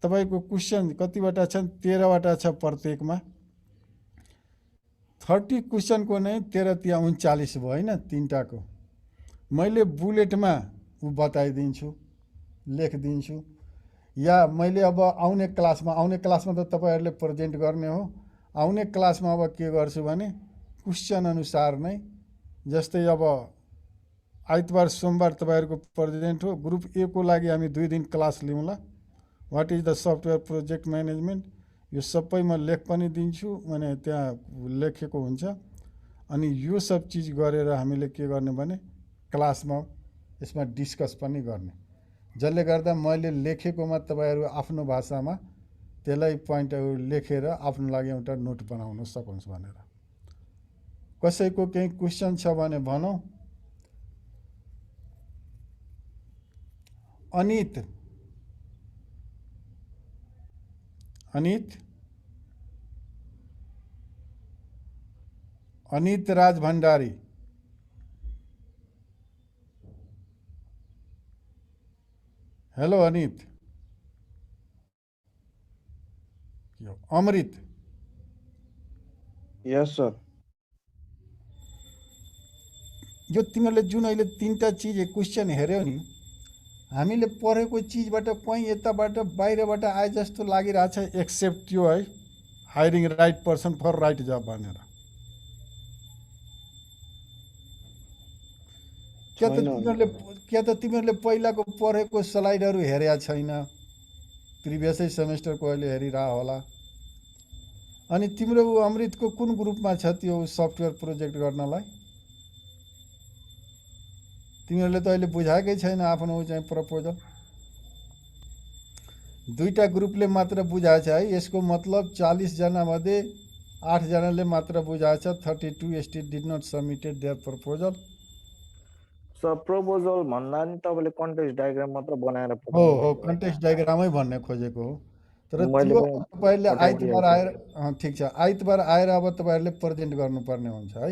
तपाईँको क्वेसन कतिवटा छन्? 13वटा छ प्रत्येकमा। 30 क्वेसनको नै 13 त्यहाँ 39 भयो होइन तिनटाको। मैले बुलेटमा ऊ बताइदिन्छु, लेखिदिन्छु। या मैले अब आउने क्लासमा त तपाईँहरूले प्रेजेन्ट गर्ने हो। आउने क्लासमा अब के गर्छु भने क्वेसन अनुसार नै, जस्तै अब आइतबार सोमबार तपाईँहरूको प्रेजेन्ट हो। ग्रुप ए को लागि हामी 2 दिन क्लास लिउँला। What is the software project management, यो सबै म लेख पनि दिन्छु, माने त्यहाँ लेखेको हुन्छ। अनि यो सब चिज गरेर हामीले के गर्ने भने क्लासमा यसमा डिस्कस पनि गर्ने, जसले गर्दा मैले लेखेकोमा तपाईँहरू आफ्नो भाषामा त्यसलाई पोइन्टहरू लेखेर आफ्नो लागि एउटा नोट बनाउन सकोस् भनेर। कसैको केही क्वेसन छ भने भनौँ। अनित राज भण्डारी, हेलो अनित। अमृत, यस सर। यो तिमीहरूले जुन अहिले 3टा चिज क्वेसन हेऱ्यौ नि, हामीले पढेको चिजबाट कहीँ यताबाट बाहिरबाट आए जस्तो लागिरहेछ, एक्सेप्ट त्यो है hiring right person for right job भनेर। क्या त तिमीहरूले पहिलाको पढेको स्लाइडहरू हेरेका छैन, प्रिभियसै सेमेस्टरको अहिले हेरिरह होला। अनि तिम्रो अमृतको कुन ग्रुपमा छ त्यो सफ्टवेयर प्रोजेक्ट गर्नलाई? तिमीहरूले त अहिले बुझाएकै छैन आफ्नो चाहिँ प्रपोजल। 2टा ग्रुपले मात्र बुझाएछ है। यसको मतलब 40 जना मध्ये 8 जनाले मात्र बुझाएछ। 32 still did not submitted their proposal. Sir proposal भन्दा नि तपाईँले कन्टेक्स्ट डायग्राम मात्र बनाएर हो कन्टेक्स्ट डायग्रामै भन्ने खोजेको हो। तर मैले त्यो पनि तपाईँहरूले पठाइदिएको आइतबार आएर ठिक छ, आइतबार आएर अब तपाईँहरूले प्रेजेन्ट गर्नुपर्ने हुन्छ है।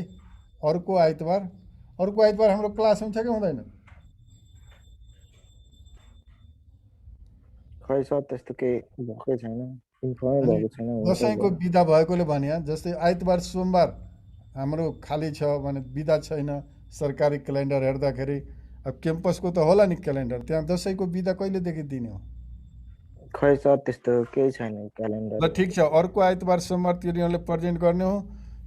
अर्को आइतबार हाम्रो क्लास हुन्छ कि हुँदैन? खै सर त्यस्तो केही भएकै छैन, इन्फर्मै भएको छैन। दसैँको बिदा भएकोले भने जस्तै आइतबार सोमबार हाम्रो खाली छ भने बिदा छैन। सरकारी क्यालेन्डर हेर्दाखेरि अब क्याम्पसको त होला नि क्यालेन्डर, त्यहाँ दसैँको बिदा कहिलेदेखि दिने हो? खै सर त्यस्तो केही छैन क्यालेन्डर। ल ठिक छ, अर्को आइतबार सोमबार तिनीहरूले प्रेजेन्ट गर्ने हो।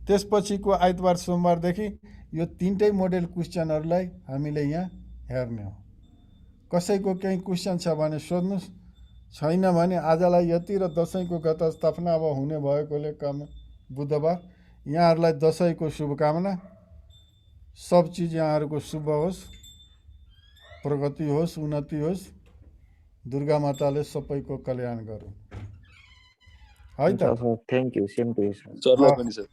त्यसपछिको आइतबार सोमबारदेखि यो 3टै मोडेल क्वेसनहरूलाई हामीले यहाँ हेर्ने हो। कसैको केही क्वेसन छ भने सोध्नुहोस्, छैन भने आजलाई यति। र दसैँको गतस्थापना अब हुने भएकोले काम बुधबार, यहाँहरूलाई दसैँको शुभकामना। सब चिज यहाँहरूको शुभ होस्, प्रगति होस्, उन्नति होस्। दुर्गा माताले सबैको कल्याण गरून् है त। Thank you, same to you sir. सरलाई पनि सर।